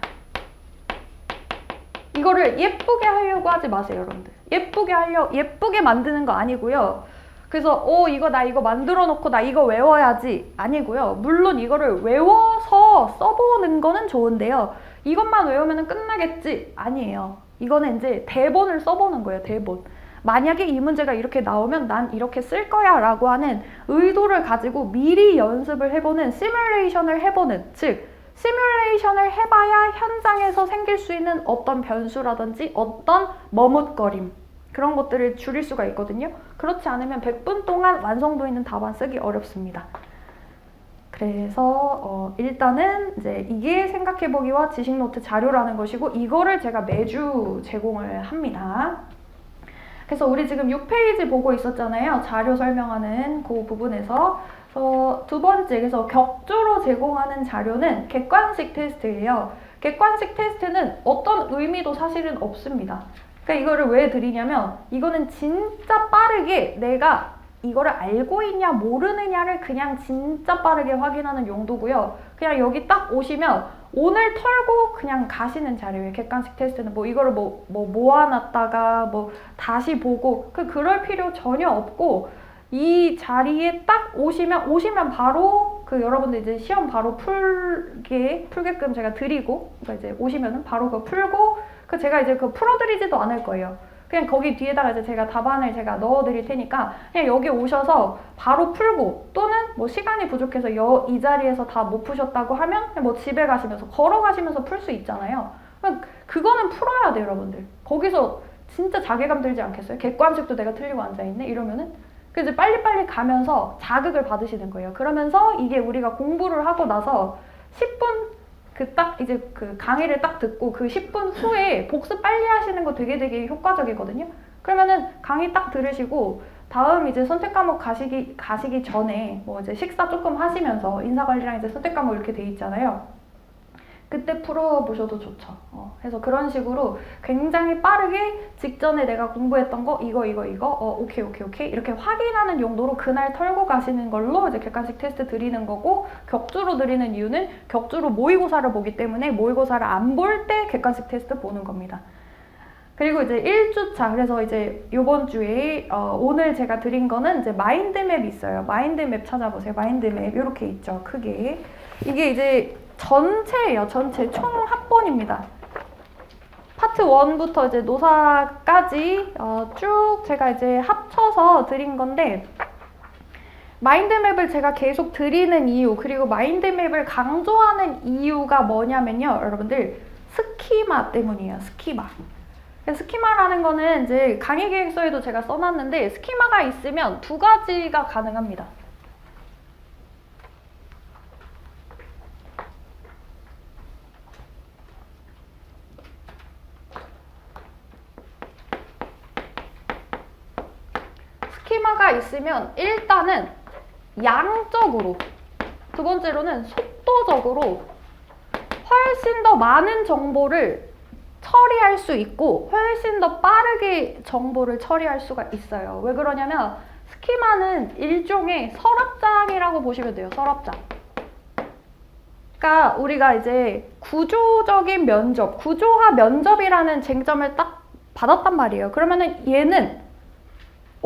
이거를 예쁘게 하려고 하지 마세요, 여러분들. 예쁘게 만드는 거 아니고요. 그래서 나 이거 만들어 놓고 나 이거 외워야지 아니고요. 물론 이거를 외워서 써보는 거는 좋은데요. 이것만 외우면 끝나겠지? 아니에요. 이거는 이제 대본을 써보는 거예요, 대본. 만약에 이 문제가 이렇게 나오면 난 이렇게 쓸 거야 라고 하는 의도를 가지고 미리 연습을 해보는 시뮬레이션을 해보는, 즉 시뮬레이션을 해봐야 현장에서 생길 수 있는 어떤 변수라든지 어떤 머뭇거림 그런 것들을 줄일 수가 있거든요. 그렇지 않으면 100분 동안 완성도 있는 답안 쓰기 어렵습니다. 그래서 일단은 이제 이게 생각해보기와 지식노트 자료라는 것이고 이거를 제가 매주 제공을 합니다. 그래서 우리 지금 6페이지 보고 있었잖아요. 자료 설명하는 그 부분에서 두 번째, 그래서 격주로 제공하는 자료는 객관식 테스트예요. 객관식 테스트는 어떤 의미도 사실은 없습니다. 그러니까 이거를 왜 드리냐면 이거는 진짜 빠르게 내가 이거를 알고 있냐 모르느냐를 그냥 진짜 빠르게 확인하는 용도고요. 그냥 여기 딱 오시면 오늘 털고 그냥 가시는 자료예요. 객관식 테스트는 뭐 이거를 모아놨다가 뭐 다시 보고 그럴 필요 전혀 없고 이 자리에 딱 오시면 바로 여러분들 이제 시험 바로 풀게끔 제가 드리고 그러니까 이제 오시면은 바로 그거 풀고 제가 이제 풀어드리지도 않을 거예요. 그냥 거기 뒤에다가 이제 제가 답안을 제가 넣어드릴 테니까 그냥 여기 오셔서 바로 풀고 또는 뭐 시간이 부족해서 이 자리에서 다 못 푸셨다고 하면 그냥 뭐 집에 가시면서 걸어가시면서 풀 수 있잖아요. 그거는 풀어야 돼요, 여러분들. 거기서 진짜 자괴감 들지 않겠어요? 객관식도 내가 틀리고 앉아있네? 이러면은 그래서 빨리빨리 가면서 자극을 받으시는 거예요. 그러면서 이게 우리가 공부를 하고 나서 10분 이제 강의를 딱 듣고 10분 후에 복습 빨리 하시는 거 되게 효과적이거든요. 그러면은 강의 딱 들으시고 다음 이제 선택 과목 가시기 전에 뭐 이제 식사 조금 하시면서 인사관리랑 이제 선택 과목 이렇게 돼 있잖아요. 그때 풀어보셔도 좋죠. 그래서 그런 식으로 굉장히 빠르게 직전에 내가 공부했던 거 이거 오케이 이렇게 확인하는 용도로 그날 털고 가시는 걸로 이제 객관식 테스트 드리는 거고 격주로 드리는 이유는 격주로 모의고사를 보기 때문에 모의고사를 안 볼 때 객관식 테스트 보는 겁니다. 그리고 이제 1주차 그래서 이제 요번 주에 오늘 제가 드린 거는 이제 마인드맵이 있어요. 마인드맵 찾아보세요. 마인드맵 이렇게 있죠. 크게 이게 이제 전체예요. 전체 총 합본입니다. 파트 1부터 이제 노사까지 쭉 제가 이제 합쳐서 드린 건데 마인드맵을 제가 계속 드리는 이유 그리고 마인드맵을 강조하는 이유가 뭐냐면요. 여러분들 스키마 때문이에요. 스키마. 스키마라는 거는 이제 강의 계획서에도 제가 써놨는데 스키마가 있으면 두 가지가 가능합니다. 스키마가 있으면 일단은 양적으로 두 번째로는 속도적으로 훨씬 더 많은 정보를 처리할 수 있고 훨씬 더 빠르게 정보를 처리할 수가 있어요. 왜 그러냐면 스키마는 일종의 서랍장이라고 보시면 돼요. 서랍장. 그러니까 우리가 이제 구조적인 면접, 구조화 면접이라는 쟁점을 딱 받았단 말이에요. 그러면은 얘는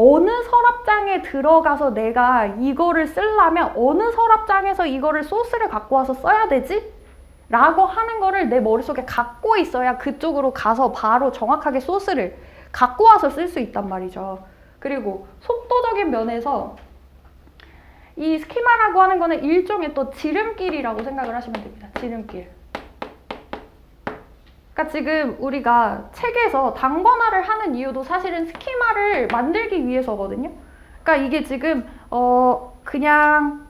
어느 서랍장에 들어가서 내가 이거를 쓰려면 어느 서랍장에서 이거를 소스를 갖고 와서 써야 되지? 라고 하는 거를 내 머릿속에 갖고 있어야 그쪽으로 가서 바로 정확하게 소스를 갖고 와서 쓸 수 있단 말이죠. 그리고 속도적인 면에서 이 스키마라고 하는 거는 일종의 또 지름길이라고 생각을 하시면 됩니다. 지름길. 그러니까 지금 우리가 책에서 단권화를 하는 이유도 사실은 스키마를 만들기 위해서거든요. 그러니까 이게 지금 그냥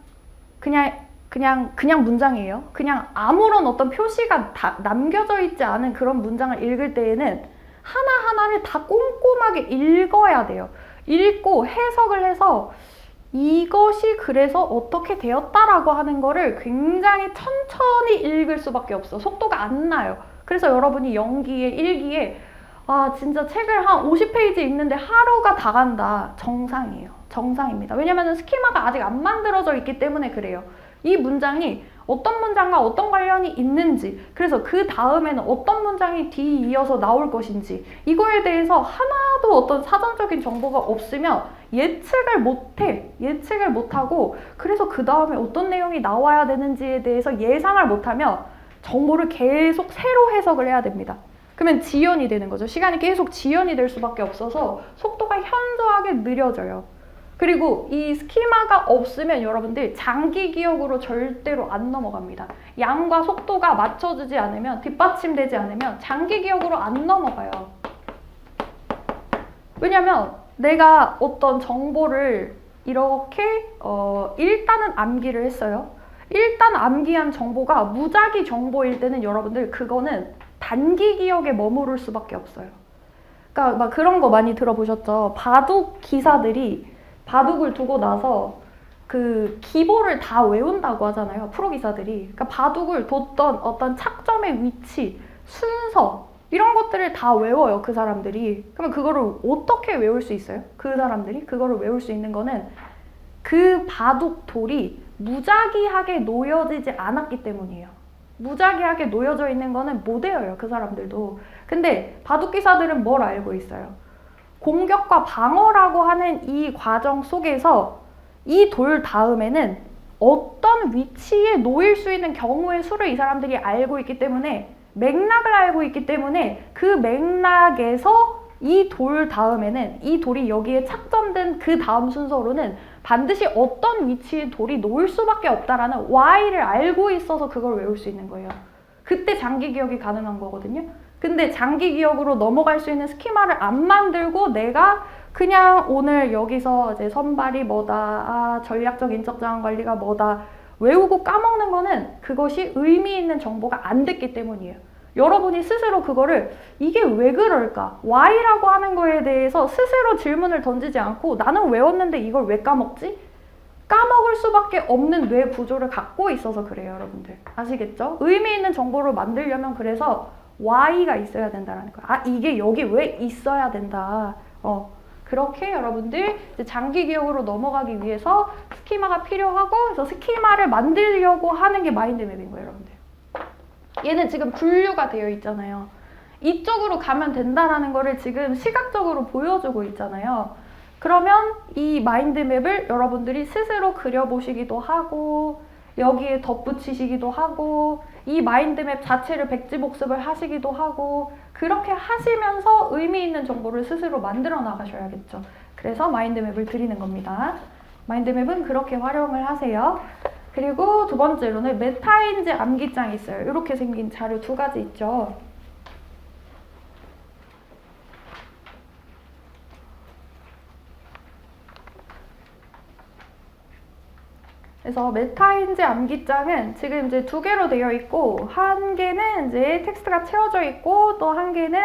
문장이에요. 그냥 아무런 어떤 표시가 다 남겨져 있지 않은 그런 문장을 읽을 때에는 하나하나를 다 꼼꼼하게 읽어야 돼요. 읽고 해석을 해서 이것이 그래서 어떻게 되었다라고 하는 거를 굉장히 천천히 읽을 수밖에 없어. 속도가 안 나요. 그래서 여러분이 연기에, 일기에 진짜 책을 한 50페이지 읽는데 하루가 다 간다. 정상이에요. 정상입니다. 왜냐면 스키마가 아직 안 만들어져 있기 때문에 그래요. 이 문장이 어떤 문장과 어떤 관련이 있는지, 그래서 그 다음에는 어떤 문장이 뒤이어서 나올 것인지, 이거에 대해서 하나도 어떤 사전적인 정보가 없으면 예측을 못하고, 그래서 그 다음에 어떤 내용이 나와야 되는지에 대해서 예상을 못하면 정보를 계속 새로 해석을 해야 됩니다. 그러면 지연이 되는 거죠. 시간이 계속 지연이 될 수밖에 없어서 속도가 현저하게 느려져요. 그리고 이 스키마가 없으면 여러분들 장기 기억으로 절대로 안 넘어갑니다. 양과 속도가 맞춰지지 않으면, 뒷받침되지 않으면 장기 기억으로 안 넘어가요. 왜냐면 내가 어떤 정보를 이렇게 일단은 암기를 했어요. 일단 암기한 정보가 무작위 정보일 때는 여러분들 그거는 단기 기억에 머무를 수밖에 없어요. 그러니까 막 그런 거 많이 들어보셨죠? 바둑 기사들이 바둑을 두고 나서 그 기보를 다 외운다고 하잖아요. 프로 기사들이. 그러니까 바둑을 뒀던 어떤 착점의 위치, 순서 이런 것들을 다 외워요. 그 사람들이. 그러면 그거를 어떻게 외울 수 있어요? 그 사람들이 그거를 외울 수 있는 거는 그 바둑 돌이 무작위하게 놓여지지 않았기 때문이에요. 무작위하게 놓여져 있는 거는 못 외워요. 그 사람들도. 근데 바둑 기사들은 뭘 알고 있어요? 공격과 방어라고 하는 이 과정 속에서 이 돌 다음에는 어떤 위치에 놓일 수 있는 경우의 수를 이 사람들이 알고 있기 때문에 맥락을 알고 있기 때문에 그 맥락에서 이 돌 다음에는 이 돌이 여기에 착점된 그 다음 순서로는 반드시 어떤 위치에 돌이 놓일 수밖에 없다라는 Y를 알고 있어서 그걸 외울 수 있는 거예요. 그때 장기 기억이 가능한 거거든요. 근데 장기 기억으로 넘어갈 수 있는 스키마를 안 만들고 내가 그냥 오늘 여기서 이제 선발이 뭐다, 아, 전략적 인적 자원 관리가 뭐다 외우고 까먹는 거는 그것이 의미 있는 정보가 안 됐기 때문이에요. 여러분이 스스로 그거를 이게 왜 그럴까? Y라고 하는 거에 대해서 스스로 질문을 던지지 않고 나는 외웠는데 이걸 왜 까먹지? 까먹을 수밖에 없는 뇌 구조를 갖고 있어서 그래요, 여러분들. 아시겠죠? 의미 있는 정보를 만들려면 그래서 Y가 있어야 된다는 거예요. 아, 이게 여기 왜 있어야 된다. 그렇게 여러분들 장기 기억으로 넘어가기 위해서 스키마가 필요하고, 그래서 스키마를 만들려고 하는 게 마인드맵인 거예요, 여러분들. 얘는 지금 분류가 되어 있잖아요. 이쪽으로 가면 된다라는 거를 지금 시각적으로 보여주고 있잖아요. 그러면 이 마인드맵을 여러분들이 스스로 그려보시기도 하고 여기에 덧붙이시기도 하고 이 마인드맵 자체를 백지복습을 하시기도 하고 그렇게 하시면서 의미 있는 정보를 스스로 만들어 나가셔야겠죠. 그래서 마인드맵을 드리는 겁니다. 마인드맵은 그렇게 활용을 하세요. 그리고 두 번째로는 메타인지 암기장이 있어요. 이렇게 생긴 자료 두 가지 있죠. 그래서 메타인지 암기장은 지금 이제 두 개로 되어 있고 한 개는 이제 텍스트가 채워져 있고 또 한 개는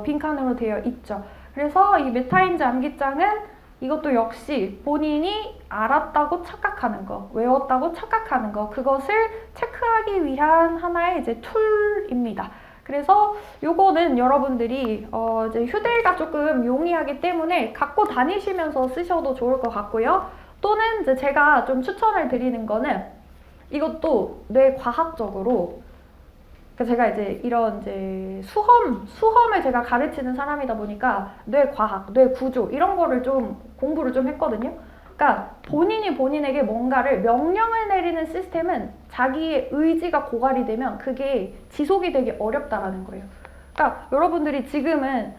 빈칸으로 되어 있죠. 그래서 이 메타인지 암기장은 이것도 역시 본인이 알았다고 착각하는 거, 외웠다고 착각하는 거, 그것을 체크하기 위한 하나의 이제 툴입니다. 그래서 요거는 여러분들이 이제 휴대가 조금 용이하기 때문에 갖고 다니시면서 쓰셔도 좋을 것 같고요. 또는 이제 제가 좀 추천을 드리는 거는 이것도 뇌과학적으로 제가 이제 이런 이제 수험을 제가 가르치는 사람이다 보니까 뇌과학, 뇌구조 이런 거를 좀 공부를 좀 했거든요. 그러니까 본인이 본인에게 뭔가를 명령을 내리는 시스템은 자기의 의지가 고갈이 되면 그게 지속이 되게 어렵다라는 거예요. 그러니까 여러분들이 지금은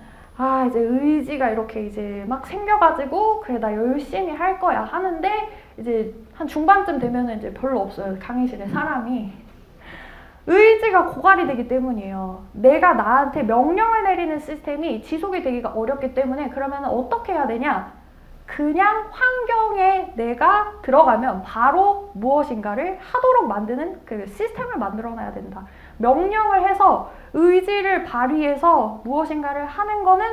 이제 의지가 이렇게 이제 막 생겨가지고 그래 나 열심히 할 거야 하는데 이제 한 중반쯤 되면은 이제 별로 없어요. 강의실에 사람이. 의지가 고갈이 되기 때문이에요. 내가 나한테 명령을 내리는 시스템이 지속이 되기가 어렵기 때문에 그러면 어떻게 해야 되냐? 그냥 환경에 내가 들어가면 바로 무엇인가를 하도록 만드는 그 시스템을 만들어 놔야 된다. 명령을 해서 의지를 발휘해서 무엇인가를 하는 거는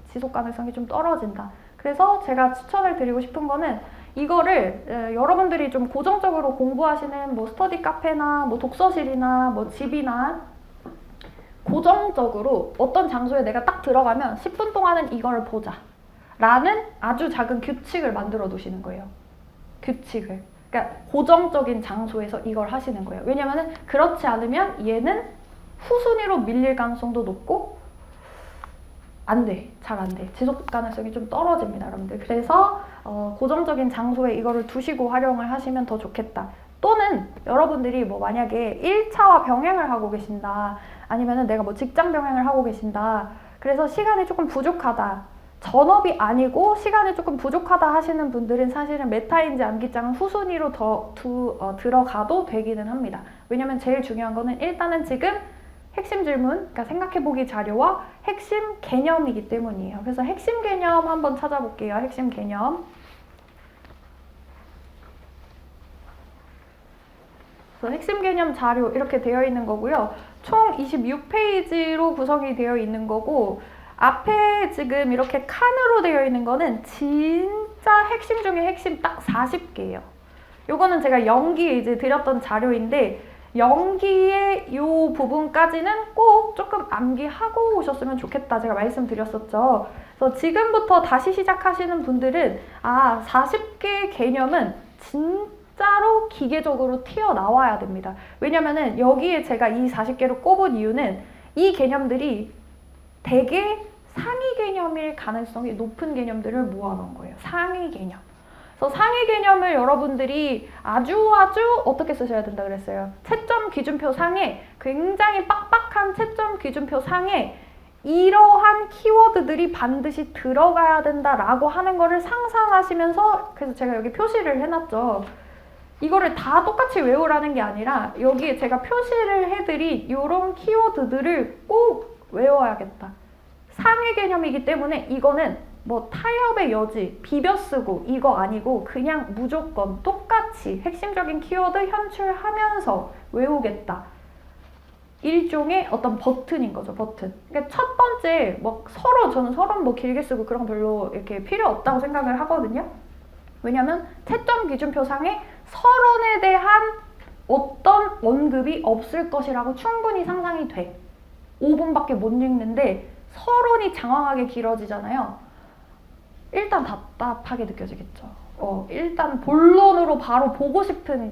지속 가능성이 좀 떨어진다. 그래서 제가 추천을 드리고 싶은 거는 이거를 여러분들이 좀 고정적으로 공부하시는 뭐 스터디 카페나 뭐 독서실이나 뭐 집이나 고정적으로 어떤 장소에 내가 딱 들어가면 10분 동안은 이걸 보자 라는 아주 작은 규칙을 만들어 두시는 거예요. 규칙을. 그러니까 고정적인 장소에서 이걸 하시는 거예요. 왜냐면은 그렇지 않으면 얘는 후순위로 밀릴 가능성도 높고 안 돼. 잘 안 돼. 지속 가능성이 좀 떨어집니다, 여러분들. 그래서 고정적인 장소에 이거를 두시고 활용을 하시면 더 좋겠다. 또는 여러분들이 뭐 만약에 1차와 병행을 하고 계신다. 아니면은 내가 뭐 직장 병행을 하고 계신다. 그래서 시간이 조금 부족하다. 전업이 아니고 시간이 조금 부족하다 하시는 분들은 사실은 메타인지 암기장은 후순위로 들어가도 되기는 합니다. 왜냐면 제일 중요한 거는 일단은 지금 핵심 질문, 그러니까 생각해보기 자료와 핵심 개념이기 때문이에요. 그래서 핵심 개념 한번 찾아볼게요. 핵심 개념. 그래서 핵심 개념 자료 이렇게 되어 있는 거고요. 총 26페이지로 구성이 되어 있는 거고, 앞에 지금 이렇게 칸으로 되어 있는 거는 진짜 핵심 중에 핵심 딱 40개예요. 요거는 제가 연기에 이제 드렸던 자료인데, 연기의 요 부분까지는 꼭 조금 암기하고 오셨으면 좋겠다 제가 말씀드렸었죠. 그래서 지금부터 다시 시작하시는 분들은 40개 개념은 진짜로 기계적으로 튀어나와야 됩니다. 왜냐면은 여기에 제가 이 40개를 꼽은 이유는 이 개념들이 되게 상위 개념일 가능성이 높은 개념들을 모아놓은 거예요. 상위 개념. 그래서 상위 개념을 여러분들이 아주 어떻게 쓰셔야 된다 그랬어요? 채점 기준표 상에 굉장히 빡빡한 채점 기준표 상에 이러한 키워드들이 반드시 들어가야 된다라고 하는 거를 상상하시면서, 그래서 제가 여기 표시를 해놨죠. 이거를 다 똑같이 외우라는 게 아니라 여기에 제가 표시를 해드린 이런 키워드들을 꼭 외워야겠다. 상위 개념이기 때문에 이거는 뭐 타협의 여지, 비벼 쓰고 이거 아니고 그냥 무조건 똑같이 핵심적인 키워드 현출하면서 외우겠다. 일종의 어떤 버튼인 거죠, 버튼. 그러니까 첫 번째, 저는 서론 길게 쓰고 그런 거 별로 이렇게 필요 없다고 생각을 하거든요. 왜냐면 채점 기준표상에 서론에 대한 어떤 언급이 없을 것이라고 충분히 상상이 돼. 5분밖에 못 읽는데 서론이 장황하게 길어지잖아요. 일단 답답하게 느껴지겠죠. 일단 본론으로 바로 보고 싶을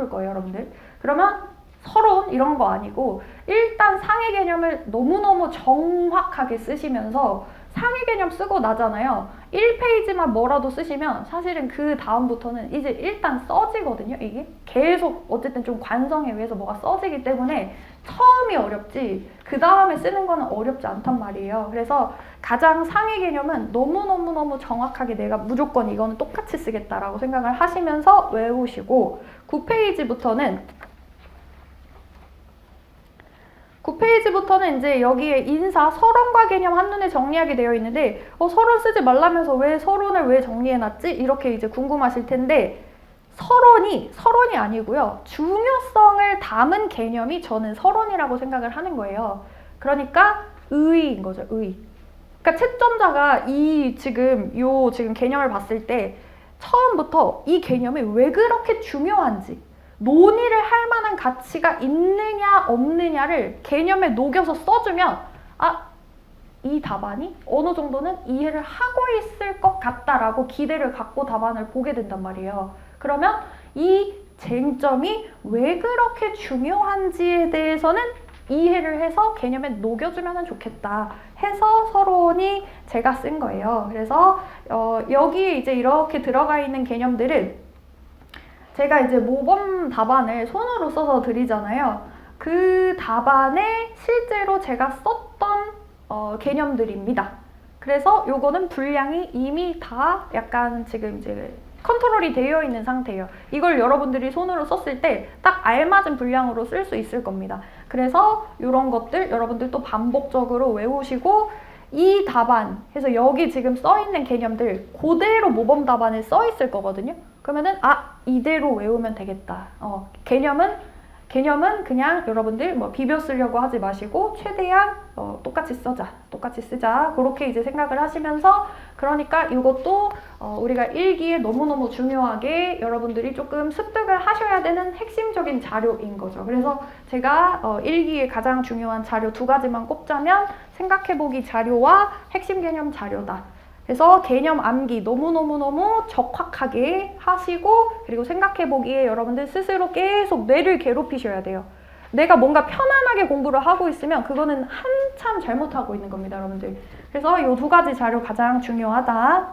거예요, 여러분들. 그러면 서론 이런 거 아니고 일단 상위 개념을 너무너무 정확하게 쓰시면서 상위 개념 쓰고 나잖아요. 1페이지만 뭐라도 쓰시면 사실은 그 다음부터는 이제 일단 써지거든요, 이게. 계속 어쨌든 좀 관성에 의해서 뭐가 써지기 때문에 처음이 어렵지 그 다음에 쓰는 거는 어렵지 않단 말이에요. 그래서 가장 상위 개념은 너무너무 정확하게 내가 무조건 이거는 똑같이 쓰겠다라고 생각을 하시면서 외우시고, 9페이지부터는 이제 여기에 인사, 서론과 개념 한눈에 정리하게 되어 있는데 서론 쓰지 말라면서 왜 서론을 왜 정리해놨지? 이렇게 이제 궁금하실 텐데, 서론이 아니고요. 중요성을 담은 개념이 저는 서론이라고 생각을 하는 거예요. 그러니까 의의인 거죠, 의의. 그러니까 채점자가 지금 개념을 봤을 때 처음부터 이 개념이 왜 그렇게 중요한지, 논의를 할 만한 가치가 있느냐 없느냐를 개념에 녹여서 써주면 이 답안이 어느 정도는 이해를 하고 있을 것 같다라고 기대를 갖고 답안을 보게 된단 말이에요. 그러면 이 쟁점이 왜 그렇게 중요한지에 대해서는 이해를 해서 개념에 녹여주면 좋겠다 해서 서론이 제가 쓴 거예요. 그래서 여기에 이제 이렇게 들어가 있는 개념들은 제가 이제 모범 답안을 손으로 써서 드리잖아요. 그 답안에 실제로 제가 썼던 개념들입니다. 그래서 요거는 분량이 이미 다 약간 지금 이제 컨트롤이 되어 있는 상태예요. 이걸 여러분들이 손으로 썼을 때 딱 알맞은 분량으로 쓸 수 있을 겁니다. 그래서 이런 것들 여러분들 또 반복적으로 외우시고, 이 답안 해서 여기 지금 써 있는 개념들 그대로 모범 답안에 써 있을 거거든요. 그러면은 이대로 외우면 되겠다. 개념은 그냥 여러분들 비벼 쓰려고 하지 마시고 최대한 똑같이 쓰자 그렇게 이제 생각을 하시면서, 그러니까 이것도 우리가 일기에 너무너무 중요하게 여러분들이 조금 습득을 하셔야 되는 핵심적인 자료인 거죠. 그래서 제가 일기에 가장 중요한 자료 2가지만 꼽자면 생각해보기 자료와 핵심 개념 자료다. 그래서 개념 암기 너무너무 적확하게 하시고, 그리고 생각해보기에 여러분들 스스로 계속 뇌를 괴롭히셔야 돼요. 내가 뭔가 편안하게 공부를 하고 있으면 그거는 한참 잘못하고 있는 겁니다, 여러분들. 그래서 이 2가지 자료 가장 중요하다.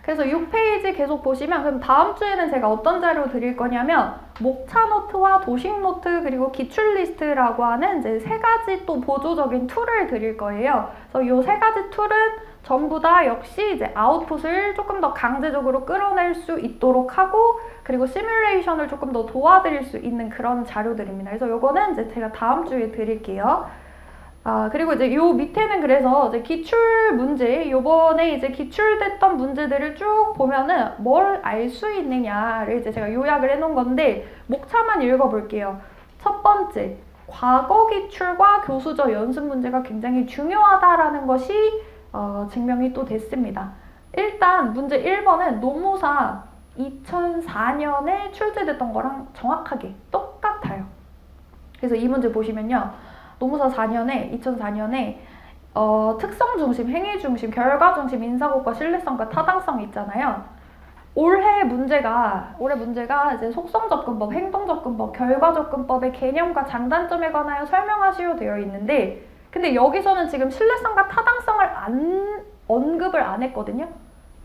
그래서 6페이지 계속 보시면, 그럼 다음 주에는 제가 어떤 자료 드릴 거냐면 목차 노트와 도식 노트 그리고 기출 리스트라고 하는 이제 3가지 또 보조적인 툴을 드릴 거예요. 그래서 이 3가지 툴은 전부 다 역시 이제 아웃풋을 조금 더 강제적으로 끌어낼 수 있도록 하고, 그리고 시뮬레이션을 조금 더 도와드릴 수 있는 그런 자료들입니다. 그래서 요거는 이제 제가 다음 주에 드릴게요. 그리고 이제 요 밑에는 그래서 이제 기출 문제, 요번에 이제 기출됐던 문제들을 쭉 보면은 뭘 알 수 있느냐를 이제 제가 요약을 해놓은 건데, 목차만 읽어볼게요. 첫 번째, 과거 기출과 교수저 연습 문제가 굉장히 중요하다라는 것이 증명이 또 됐습니다. 일단 문제 1번은 노무사 2004년에 출제됐던 거랑 정확하게 똑같아요. 그래서 이 문제 보시면요. 노무사 2004년에 특성 중심, 행위 중심, 결과 중심, 인사고과, 신뢰성과 타당성 있잖아요. 올해 문제가 이제 속성접근법, 행동접근법, 결과접근법의 개념과 장단점에 관하여 설명하시오 되어 있는데, 근데 여기서는 지금 신뢰성과 타당성을 언급을 안 했거든요.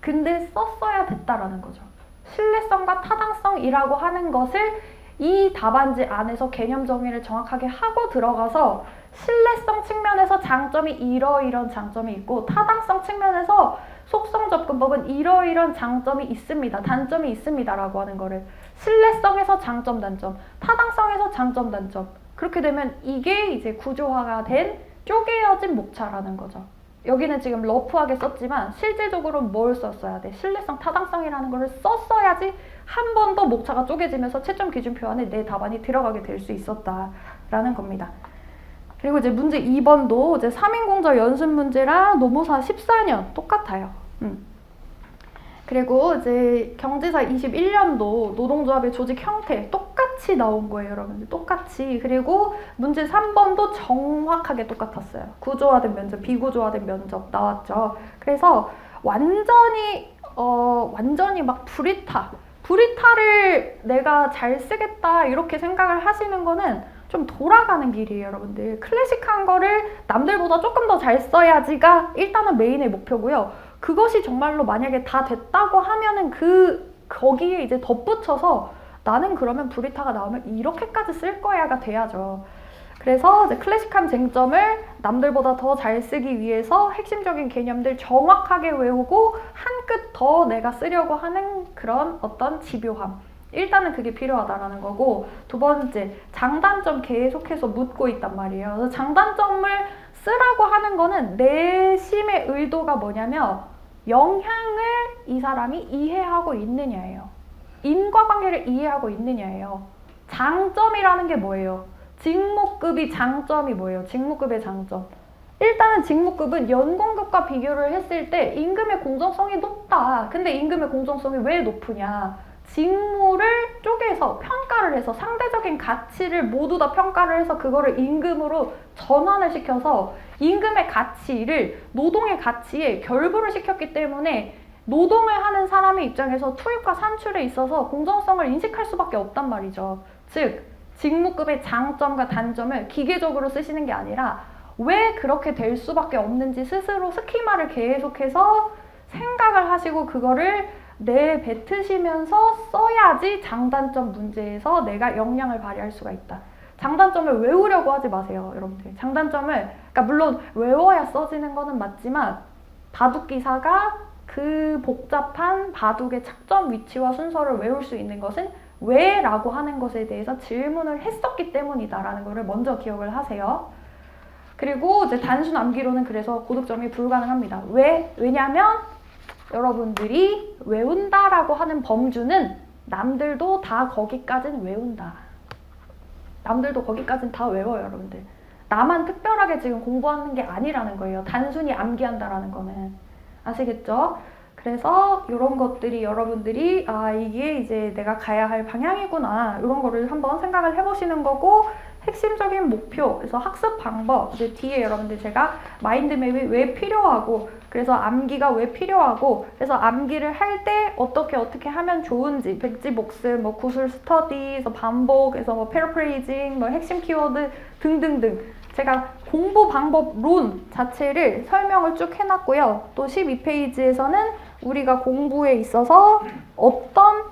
근데 썼어야 됐다라는 거죠. 신뢰성과 타당성이라고 하는 것을 이 답안지 안에서 개념 정의를 정확하게 하고 들어가서 신뢰성 측면에서 장점이 이러이런 장점이 있고, 타당성 측면에서 속성접근법은 이러이런 장점이 있습니다, 단점이 있습니다 라고 하는 거를, 신뢰성에서 장점 단점, 타당성에서 장점 단점, 그렇게 되면 이게 이제 구조화가 된 쪼개어진 목차라는 거죠. 여기는 지금 러프하게 썼지만 실질적으로 뭘 썼어야 돼? 신뢰성, 타당성이라는 거를 썼어야지 한 번 더 목차가 쪼개지면서 채점 기준표 안에 내 답안이 들어가게 될 수 있었다라는 겁니다. 그리고 이제 문제 2번도 이제 3인공저 연습 문제랑 노무사 14년 똑같아요. 그리고 이제 경제사 21년도 노동조합의 조직 형태 똑같이 나온 거예요, 여러분들. 똑같이. 그리고 문제 3번도 정확하게 똑같았어요. 구조화된 면접, 비구조화된 면접 나왔죠. 그래서 완전히 막 브리타를 내가 잘 쓰겠다 이렇게 생각을 하시는 거는 좀 돌아가는 길이에요, 여러분들. 클래식한 거를 남들보다 조금 더 잘 써야지가 일단은 메인의 목표고요. 그것이 정말로 만약에 다 됐다고 하면은 거기에 이제 덧붙여서 나는 그러면 브리타가 나오면 이렇게까지 쓸 거야가 돼야죠. 그래서 이제 클래식한 쟁점을 남들보다 더 잘 쓰기 위해서 핵심적인 개념들 정확하게 외우고 한 끗 더 내가 쓰려고 하는 그런 어떤 집요함. 일단은 그게 필요하다라는 거고, 두 번째, 장단점 계속해서 묻고 있단 말이에요. 그래서 장단점을 쓰라고 하는 거는 내심의 의도가 뭐냐면 영향을 이 사람이 이해하고 있느냐예요. 인과관계를 이해하고 있느냐예요. 장점이라는 게 뭐예요? 직무급이 장점이 뭐예요? 직무급의 장점. 일단은 직무급은 연공급과 비교를 했을 때 임금의 공정성이 높다. 근데 임금의 공정성이 왜 높으냐? 직무를 쪼개서 평가를 해서 상대적인 가치를 모두 다 평가를 해서 그거를 임금으로 전환을 시켜서 임금의 가치를 노동의 가치에 결부를 시켰기 때문에 노동을 하는 사람의 입장에서 투입과 산출에 있어서 공정성을 인식할 수밖에 없단 말이죠. 즉, 직무급의 장점과 단점을 기계적으로 쓰시는 게 아니라 왜 그렇게 될 수밖에 없는지 스스로 스키마를 계속해서 생각을 하시고 그거를 내뱉으시면서 써야지 장단점 문제에서 내가 역량을 발휘할 수가 있다. 장단점을 외우려고 하지 마세요, 여러분들. 장단점을, 그러니까 물론 외워야 써지는 거는 맞지만 바둑 기사가 그 복잡한 바둑의 착점 위치와 순서를 외울 수 있는 것은 왜? 라고 하는 것에 대해서 질문을 했었기 때문이다라는 것을 먼저 기억을 하세요. 그리고 이제 단순 암기로는 그래서 고득점이 불가능합니다. 왜? 왜냐면 여러분들이 외운다라고 하는 범주는 남들도 다 거기까지는 외운다. 남들도 거기까지는 다 외워요, 여러분들. 나만 특별하게 지금 공부하는 게 아니라는 거예요. 단순히 암기한다라는 거는. 아시겠죠? 그래서 이런 것들이 여러분들이 이게 이제 내가 가야 할 방향이구나, 이런 거를 한번 생각을 해보시는 거고, 핵심적인 목표, 그래서 학습 방법, 이제 뒤에 여러분들 제가 마인드맵이 왜 필요하고, 그래서 암기가 왜 필요하고, 그래서 암기를 할 때 어떻게 하면 좋은지, 백지복습, 뭐 구술 스터디, 그래서 반복, 그래서 뭐 패러프레이징, 뭐 핵심 키워드 등등등. 제가 공부 방법론 자체를 설명을 쭉 해놨고요. 또 12페이지에서는 우리가 공부에 있어서 어떤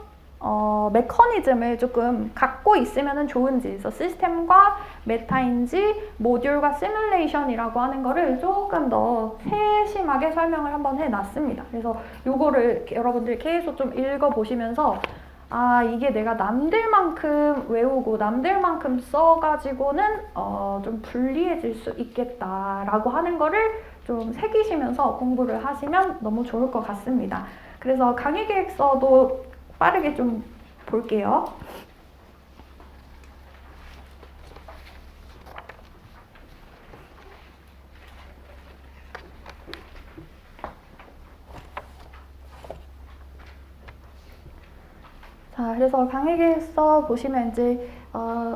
메커니즘을 조금 갖고 있으면 좋은지, 그래서 시스템과 메타인지 모듈과 시뮬레이션이라고 하는 거를 조금 더 세심하게 설명을 한번 해놨습니다. 그래서 요거를 여러분들 계속 좀 읽어보시면서 아, 이게 내가 남들만큼 외우고 남들만큼 써가지고는 좀 불리해질 수 있겠다라고 하는 거를 좀 새기시면서 공부를 하시면 너무 좋을 것 같습니다. 그래서 강의 계획서도 빠르게 좀 볼게요. 자, 그래서 강의 계획서 보시면 이제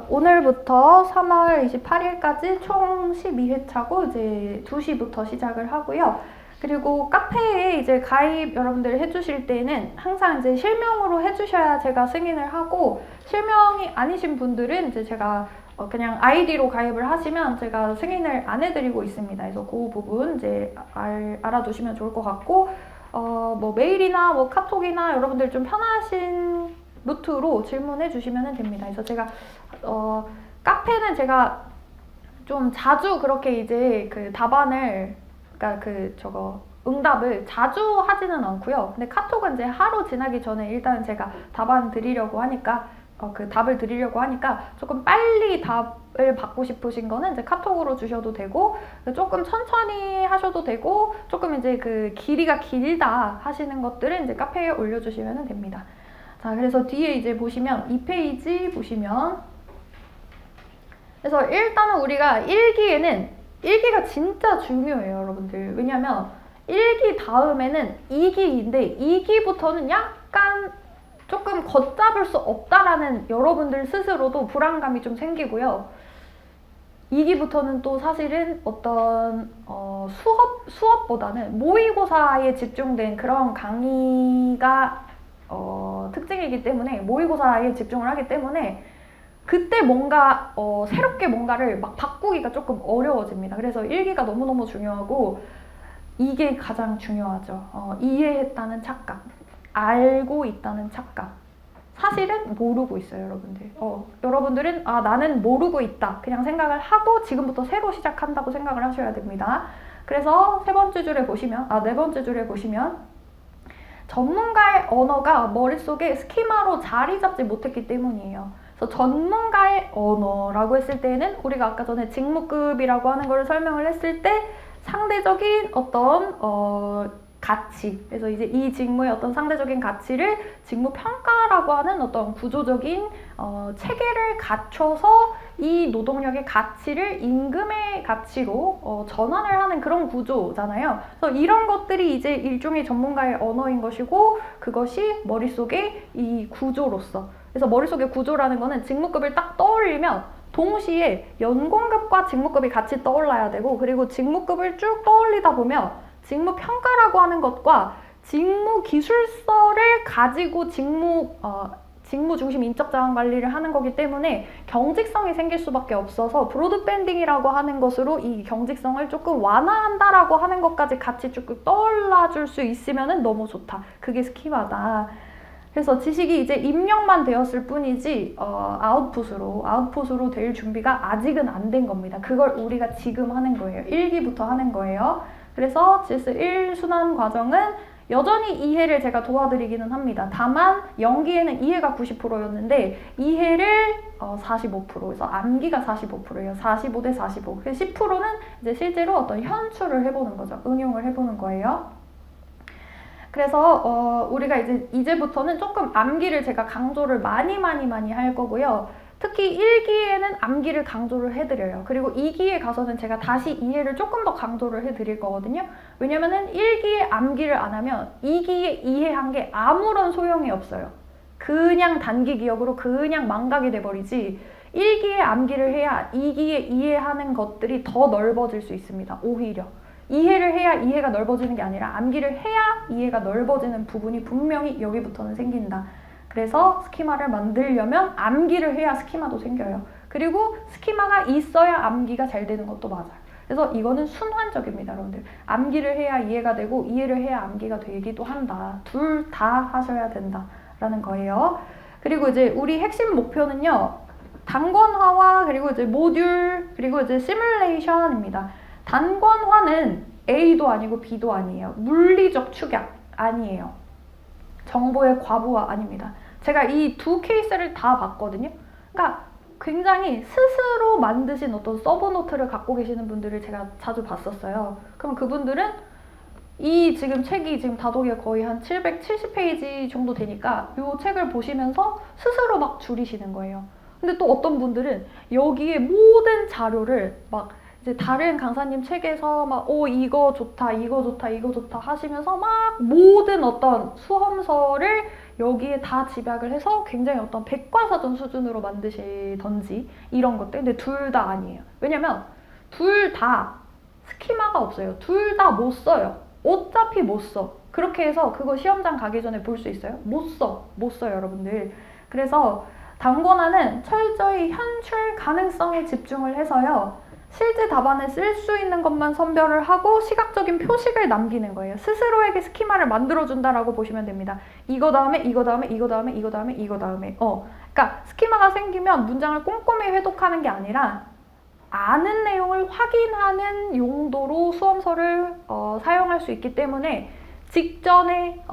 오늘부터 3월 28일까지 총 12회차고 이제 2시부터 시작을 하고요. 그리고 카페에 이제 가입 여러분들 해주실 때는 항상 이제 실명으로 해주셔야 제가 승인을 하고, 실명이 아니신 분들은 이제 제가 그냥 아이디로 가입을 하시면 제가 승인을 안 해드리고 있습니다. 그래서 그 부분 이제 알아두시면 좋을 것 같고, 뭐 메일이나 뭐 카톡이나 여러분들 좀 편하신 루트로 질문해 주시면 됩니다. 그래서 제가 카페는 제가 좀 자주 그렇게 이제 그 답안을, 그러니까 응답을 자주 하지는 않고요. 근데 카톡은 이제 하루 지나기 전에 일단 제가 답안 드리려고 하니까 답을 드리려고 하니까 조금 빨리 답을 받고 싶으신 거는 이제 카톡으로 주셔도 되고, 조금 천천히 하셔도 되고, 조금 이제 그 길이가 길다 하시는 것들은 이제 카페에 올려주시면 됩니다. 자, 그래서 뒤에 이제 보시면 2페이지 보시면, 그래서 일단은 우리가 일기가 진짜 중요해요, 여러분들. 왜냐면 1기 다음에는 2기인데 2기부터는 약간 조금 걷잡을 수 없다라는 여러분들 스스로도 불안감이 좀 생기고요. 2기부터는 또 사실은 어떤 수업보다는 모의고사에 집중된 그런 강의가 특징이기 때문에, 모의고사에 집중을 하기 때문에 그때 뭔가 새롭게 뭔가를 막 바꾸기가 조금 어려워집니다. 그래서 1기가 너무너무 중요하고 이게 가장 중요하죠. 이해했다는 착각, 알고 있다는 착각. 사실은 모르고 있어요, 여러분들. 여러분들은 나는 모르고 있다 그냥 생각을 하고 지금부터 새로 시작한다고 생각을 하셔야 됩니다. 그래서 네 번째 줄에 보시면 전문가의 언어가 머릿속에 스키마로 자리 잡지 못했기 때문이에요. 그래서 전문가의 언어라고 했을 때는 우리가 아까 전에 직무급이라고 하는 걸 설명을 했을 때 상대적인 어떤 가치, 그래서 이제 이 직무의 어떤 상대적인 가치를 직무평가라고 하는 어떤 구조적인 체계를 갖춰서 이 노동력의 가치를 임금의 가치로 전환을 하는 그런 구조잖아요. 그래서 이런 것들이 이제 일종의 전문가의 언어인 것이고, 그것이 머릿속의 이 구조로서, 그래서 머릿속의 구조라는 거는 직무급을 딱 떠올리면 동시에 연공급과 직무급이 같이 떠올라야 되고, 그리고 직무급을 쭉 떠올리다 보면 직무평가라고 하는 것과 직무기술서를 가지고 직무 중심 인적자원 관리를 하는 거기 때문에 경직성이 생길 수밖에 없어서, 브로드밴딩이라고 하는 것으로 이 경직성을 조금 완화한다라고 하는 것까지 같이 쭉 떠올라 줄 수 있으면 너무 좋다. 그게 스키마다. 그래서 지식이 이제 입력만 되었을 뿐이지 아웃풋으로 될 준비가 아직은 안 된 겁니다. 그걸 우리가 지금 하는 거예요. 1기부터 하는 거예요. 그래서 GS 1순환 과정은 여전히 이해를 제가 도와드리기는 합니다. 다만 연기에는 이해가 90%였는데 이해를 45%, 그래서 암기가 45%예요. 45 대 45. 10%는 이제 실제로 어떤 현출을 해보는 거죠. 응용을 해보는 거예요. 그래서 우리가 이제부터는 조금 암기를 제가 강조를 많이 할 거고요. 특히 1기에는 암기를 강조를 해드려요. 그리고 2기에 가서는 제가 다시 이해를 조금 더 강조를 해드릴 거거든요. 왜냐면은 1기에 암기를 안 하면 2기에 이해한 게 아무런 소용이 없어요. 그냥 단기 기억으로 그냥 망각이 돼버리지, 1기에 암기를 해야 2기에 이해하는 것들이 더 넓어질 수 있습니다. 오히려. 이해를 해야 이해가 넓어지는 게 아니라 암기를 해야 이해가 넓어지는 부분이 분명히 여기부터는 생긴다. 그래서 스키마를 만들려면 암기를 해야 스키마도 생겨요. 그리고 스키마가 있어야 암기가 잘 되는 것도 맞아요. 그래서 이거는 순환적입니다, 여러분들. 암기를 해야 이해가 되고 이해를 해야 암기가 되기도 한다. 둘 다 하셔야 된다라는 거예요. 그리고 이제 우리 핵심 목표는요, 단권화와 그리고 이제 모듈 그리고 이제 시뮬레이션입니다. 단권화는 A도 아니고 B도 아니에요. 물리적 축약 아니에요. 정보의 과부하 아닙니다. 제가 이 두 케이스를 다 봤거든요. 그러니까 굉장히 스스로 만드신 어떤 서브노트를 갖고 계시는 분들을 제가 자주 봤었어요. 그럼 그분들은 이 지금 책이 지금 다독이가 거의 한 770페이지 정도 되니까 이 책을 보시면서 스스로 막 줄이시는 거예요. 근데 또 어떤 분들은 여기에 모든 자료를 막 이제 다른 강사님 책에서 막 이거 좋다 이거 좋다 이거 좋다 하시면서 막 모든 어떤 수험서를 여기에 다 집약을 해서 굉장히 어떤 백과사전 수준으로 만드시던지 이런 것들. 근데 둘 다 아니에요. 왜냐면 둘 다 스키마가 없어요. 둘 다 못 써요. 어차피 못 써. 그렇게 해서 그거 시험장 가기 전에 볼 수 있어요? 못 써요, 여러분들. 그래서 단권화는 철저히 현출 가능성에 집중을 해서요. 실제 답안에 쓸 수 있는 것만 선별을 하고 시각적인 표식을 남기는 거예요. 스스로에게 스키마를 만들어준다라고 보시면 됩니다. 이거 다음에 이거 다음에 이거 다음에 이거 다음에 이거 다음에 그러니까 스키마가 생기면 문장을 꼼꼼히 회독하는 게 아니라 아는 내용을 확인하는 용도로 수험서를 사용할 수 있기 때문에 직전에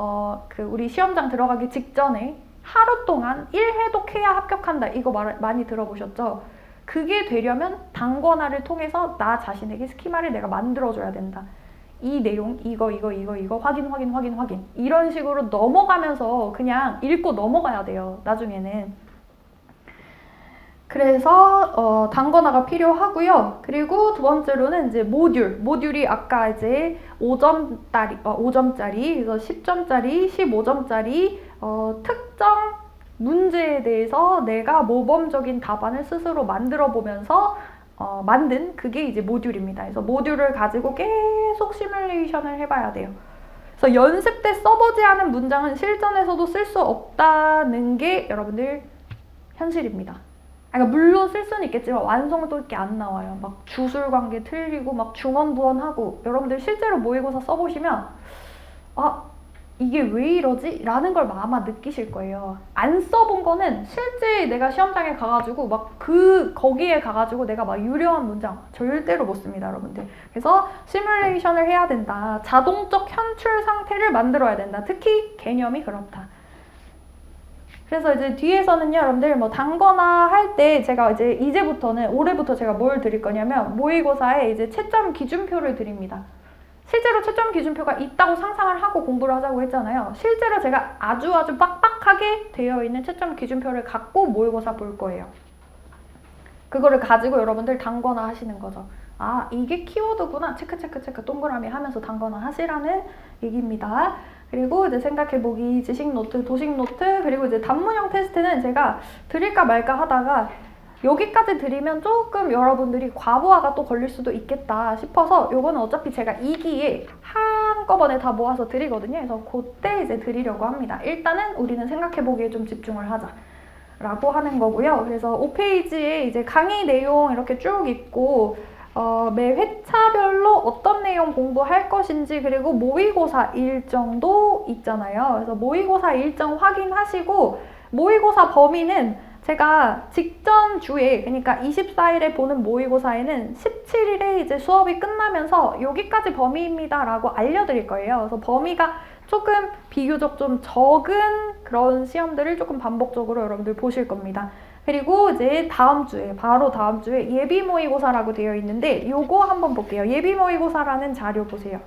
우리 시험장 들어가기 직전에 하루 동안 1회독해야 합격한다. 이거 많이 들어보셨죠? 그게 되려면 단권화를 통해서 나 자신에게 스키마를 내가 만들어줘야 된다. 이 내용 이거 확인 이런 식으로 넘어가면서 그냥 읽고 넘어가야 돼요. 나중에는. 그래서 단권화가 필요하고요. 그리고 두 번째로는 이제 모듈이 아까 이제 5점짜리 그래서 10점짜리, 15점짜리 특정 문제에 대해서 내가 모범적인 답안을 스스로 만들어 보면서 만든 그게 이제 모듈입니다. 그래서 모듈을 가지고 계속 시뮬레이션을 해봐야 돼요. 그래서 연습 때 써보지 않은 문장은 실전에서도 쓸 수 없다는 게 여러분들 현실입니다. 그러니까 물론 쓸 수는 있겠지만 완성도 이렇게 안 나와요. 막 주술 관계 틀리고 막 중언부언하고 여러분들 실제로 모의고사 써보시면 이게 왜 이러지? 라는 걸 아마 느끼실 거예요. 안 써본 거는 실제 내가 시험장에 가가지고 막 거기에 가가지고 내가 막 유려한 문장 절대로 못 씁니다, 여러분들. 그래서 시뮬레이션을 해야 된다. 자동적 현출 상태를 만들어야 된다. 특히 개념이 그렇다. 그래서 이제 뒤에서는요, 여러분들 뭐 단권화 할 때 제가 이제부터는 올해부터 제가 뭘 드릴 거냐면 모의고사에 이제 채점 기준표를 드립니다. 실제로 채점 기준표가 있다고 상상을 하고 공부를 하자고 했잖아요. 실제로 제가 아주 빡빡하게 되어 있는 채점 기준표를 갖고 모의고사 볼 거예요. 그거를 가지고 여러분들 단권화 하시는 거죠. 이게 키워드구나. 체크 동그라미 하면서 단권화 하시라는 얘기입니다. 그리고 이제 생각해보기, 지식노트, 도식노트, 그리고 이제 단문형 테스트는 제가 드릴까 말까 하다가 여기까지 드리면 조금 여러분들이 과부하가 또 걸릴 수도 있겠다 싶어서 요거는 어차피 제가 2기에 한꺼번에 다 모아서 드리거든요. 그래서 그때 이제 드리려고 합니다. 일단은 우리는 생각해보기에 좀 집중을 하자. 라고 하는 거고요. 그래서 5페이지에 이제 강의 내용 이렇게 쭉 있고 매 회차별로 어떤 내용 공부할 것인지 그리고 모의고사 일정도 있잖아요. 그래서 모의고사 일정 확인하시고 모의고사 범위는 제가 직전 주에 그러니까 24일에 보는 모의고사에는 17일에 이제 수업이 끝나면서 여기까지 범위입니다 라고 알려드릴 거예요. 그래서 범위가 조금 비교적 좀 적은 그런 시험들을 조금 반복적으로 여러분들 보실 겁니다. 그리고 이제 바로 다음 주에 예비 모의고사라고 되어 있는데 요거 한번 볼게요. 예비 모의고사라는 자료 보세요.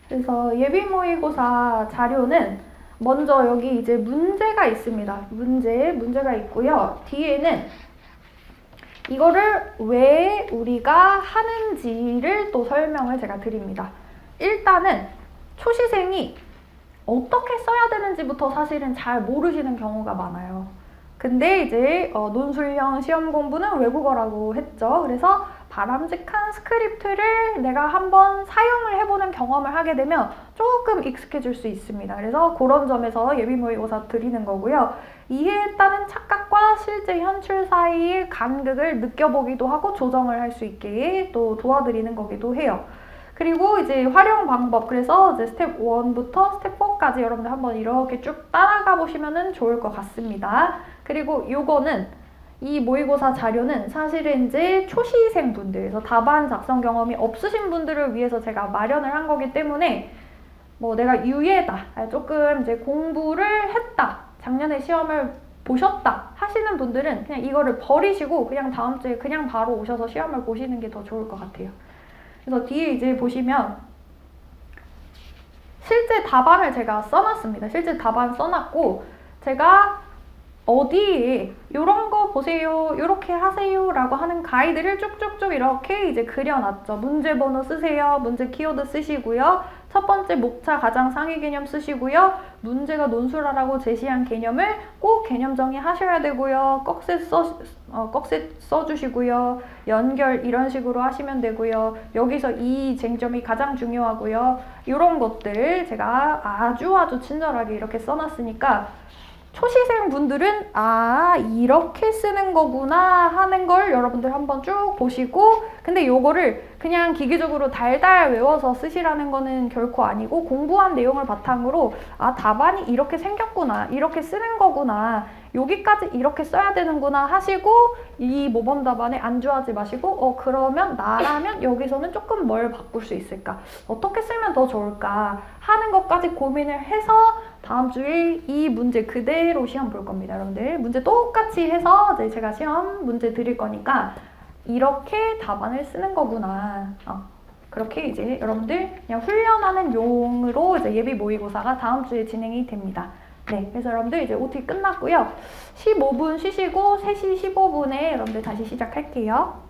그래서 예비 모의고사 자료는 먼저 여기 이제 문제가 있습니다. 문제가 있고요. 뒤에는 이거를 왜 우리가 하는지를 또 설명을 제가 드립니다. 일단은 초시생이 어떻게 써야 되는지부터 사실은 잘 모르시는 경우가 많아요. 근데 이제 논술형 시험 공부는 외국어라고 했죠. 그래서 바람직한 스크립트를 내가 한번 사용을 해보는 경험을 하게 되면 조금 익숙해질 수 있습니다. 그래서 그런 점에서 예비 모의고사 드리는 거고요. 이해했다는 착각과 실제 현출 사이의 간극을 느껴보기도 하고 조정을 할 수 있게 또 도와드리는 거기도 해요. 그리고 이제 활용 방법, 그래서 이제 스텝 1부터 스텝 4까지 여러분들 한번 이렇게 쭉 따라가 보시면 좋을 것 같습니다. 그리고 요거는 이 모의고사 자료는 사실은 이제 초시생 분들, 그래서 답안 작성 경험이 없으신 분들을 위해서 제가 마련을 한 거기 때문에 뭐 내가 유예다, 조금 이제 공부를 했다, 작년에 시험을 보셨다 하시는 분들은 그냥 이거를 버리시고 그냥 다음 주에 그냥 바로 오셔서 시험을 보시는 게 더 좋을 것 같아요. 그래서 뒤에 이제 보시면 실제 답안을 제가 써놨습니다. 실제 답안 써놨고 제가 어디에 이런 거 보세요, 이렇게 하세요 라고 하는 가이드를 쭉쭉쭉 이렇게 이제 그려놨죠. 문제 번호 쓰세요. 문제 키워드 쓰시고요. 첫 번째 목차 가장 상위 개념 쓰시고요. 문제가 논술화라고 제시한 개념을 꼭 개념 정의하셔야 되고요. 꺽쇠 써주시고요. 연결 이런 식으로 하시면 되고요. 여기서 이 쟁점이 가장 중요하고요. 이런 것들 제가 아주 친절하게 이렇게 써놨으니까 초시생 분들은 이렇게 쓰는 거구나 하는 걸 여러분들 한번 쭉 보시고, 근데 요거를 그냥 기계적으로 달달 외워서 쓰시라는 거는 결코 아니고 공부한 내용을 바탕으로 답안이 이렇게 생겼구나, 이렇게 쓰는 거구나, 여기까지 이렇게 써야 되는구나 하시고 이 모범 답안에 안주하지 마시고 그러면 나라면 여기서는 조금 뭘 바꿀 수 있을까, 어떻게 쓰면 더 좋을까 하는 것까지 고민을 해서 다음 주에 이 문제 그대로 시험 볼 겁니다. 여러분들 문제 똑같이 해서 이제 제가 시험 문제 드릴 거니까 이렇게 답안을 쓰는 거구나, 그렇게 이제 여러분들 그냥 훈련하는 용으로 이제 예비 모의고사가 다음 주에 진행이 됩니다. 네, 그래서 여러분들 이제 OT 끝났고요. 15분 쉬시고 3시 15분에 여러분들 다시 시작할게요.